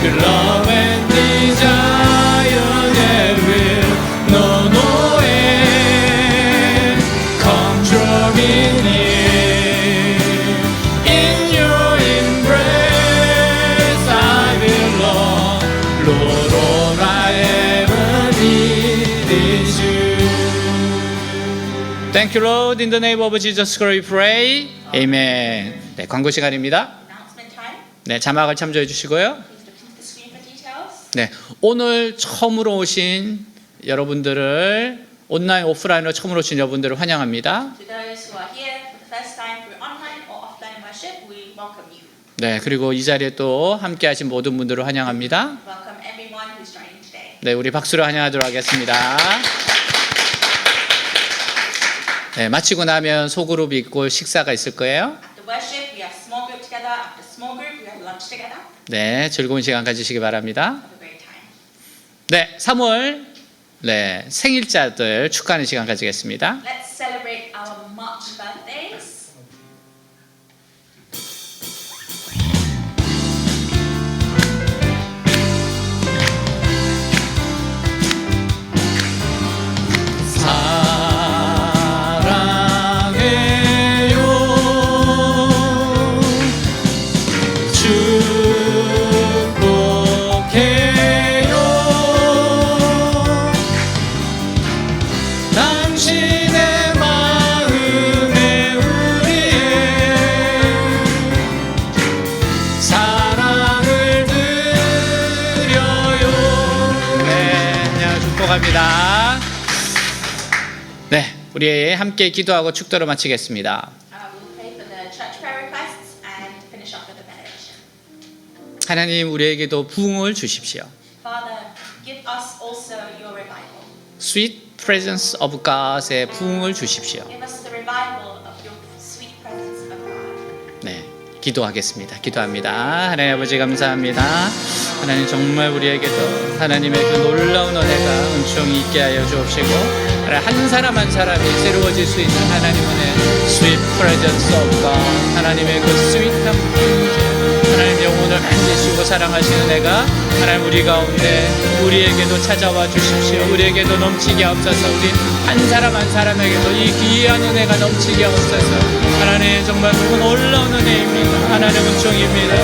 your love and desire that will know no end. Come draw me near, in your embrace I belong. Lord, all I ever need is you. Thank you, Lord. In the name of Jesus Christ we pray. Amen. 네, 광고 시간입니다. Announcement time. 네, 자막을 참조해 주시고요. Please look into the screen for details. 네, 오늘 처음으로 오신 여러분들을 온라인, 오프라인으로 처음으로 오신 여러분들을 환영합니다. To those who are here for the first time through online or offline worship, we welcome you. 네, 그리고 이 자리에 또 함께 하신 모든 분들을 환영합니다. Welcome everyone who's joining today. 네, 우리 박수로 환영하도록 하겠습니다. 네, 마치고 나면 소그룹 있고 식사가 있을 거예요. After worship, we have small group together. After small group, we have lunch together. 네, 즐거운 시간 가지시기 바랍니다. Have a great time. 네, 3월 네, 생일자들 축하하는 시간 가지겠습니다. Let's celebrate our March birthdays. 당신의 마음에 우리의 사랑을 드려요. 네, 그냥 축복합니다. 네, 우리 함께 기도하고 축도를 마치겠습니다. We'll pray for the church prayer requests and finish up with the benediction. 하나님 우리에게도 부흥을 주십시오. Father, give us also your revival. Sweet presence of God의 부흥을 주십시오. Give us the revival of your sweet presence of God. 네, 기도하겠습니다. 기도합니다. 하나님 아버지 감사합니다. 하나님 정말 우리에게도 하나님의 그 놀라운 은혜가 은총이 있게 하여 주옵시고 한 사람 한 사람이 새로워질 수 있는 하나님 은혜 Sweet presence of God 하나님의 그 스윗한 분이죠. 하나님 영혼을 만지시고 사랑하시는 은혜가 하나님 우리 가운데 우리에게도 찾아와 주십시오. 우리에게도 넘치게 하옵소서. 우리 한 사람 한 사람에게도 이 귀한 은혜가 넘치게 하옵소서. 하나님 정말 그 놀라운 은혜입니다. 하나님 은총입니다.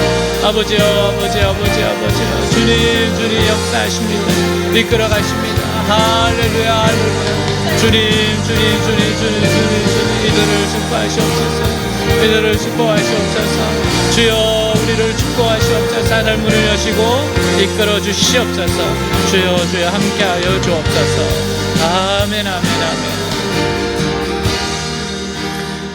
아버지요 아버지 아버지 아버지 주님 주님 역사하십니다. 이끌어 가십니다. 할렐루야 할렐루야. 주님 주님 주님 주님 주님 주님 이들을 축복하시옵소서. 이들을 축복하시옵소서. 주여 우리를 축복하시옵소서. 하늘 문을 여시고 이끌어 주시옵소서. 주여 주여 함께하여 주옵소서. 아멘 아멘 아멘.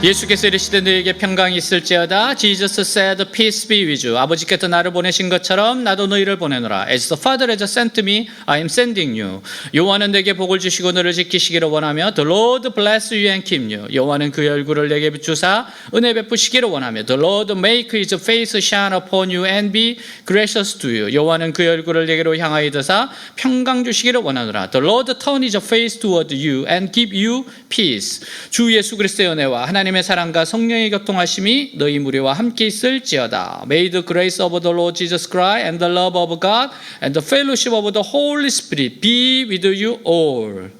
예수께서 이르시되 너에게 평강이 있을지어다. Jesus said, peace be with you. 아버지께서 나를 보내신 것처럼 나도 너희를 보내노라. As the Father has sent me, I am sending you. 여호와는 내게 복을 주시고 너를 지키시기를 원하며 The Lord bless you and keep you. 여호와는 그의 얼굴을 내게 비추사 은혜 베푸시기를 원하며 The Lord make his face shine upon you and be gracious to you. 여호와는 그의 얼굴을 내게로 향하여 드사 평강 주시기를 원하노라. The Lord turn his face toward you and give you peace. 주 예수 그리스도의 은혜와 하나님의 하나님의 사랑과 성령의 교통하심이 너희 무리와 함께 있을지어다. May the grace of the Lord Jesus Christ and the love of God and the fellowship of the Holy Spirit be with you all.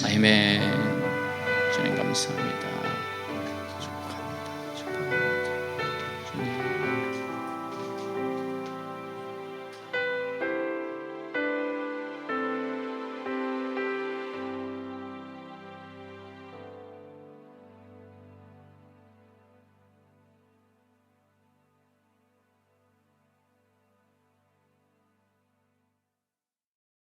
아멘.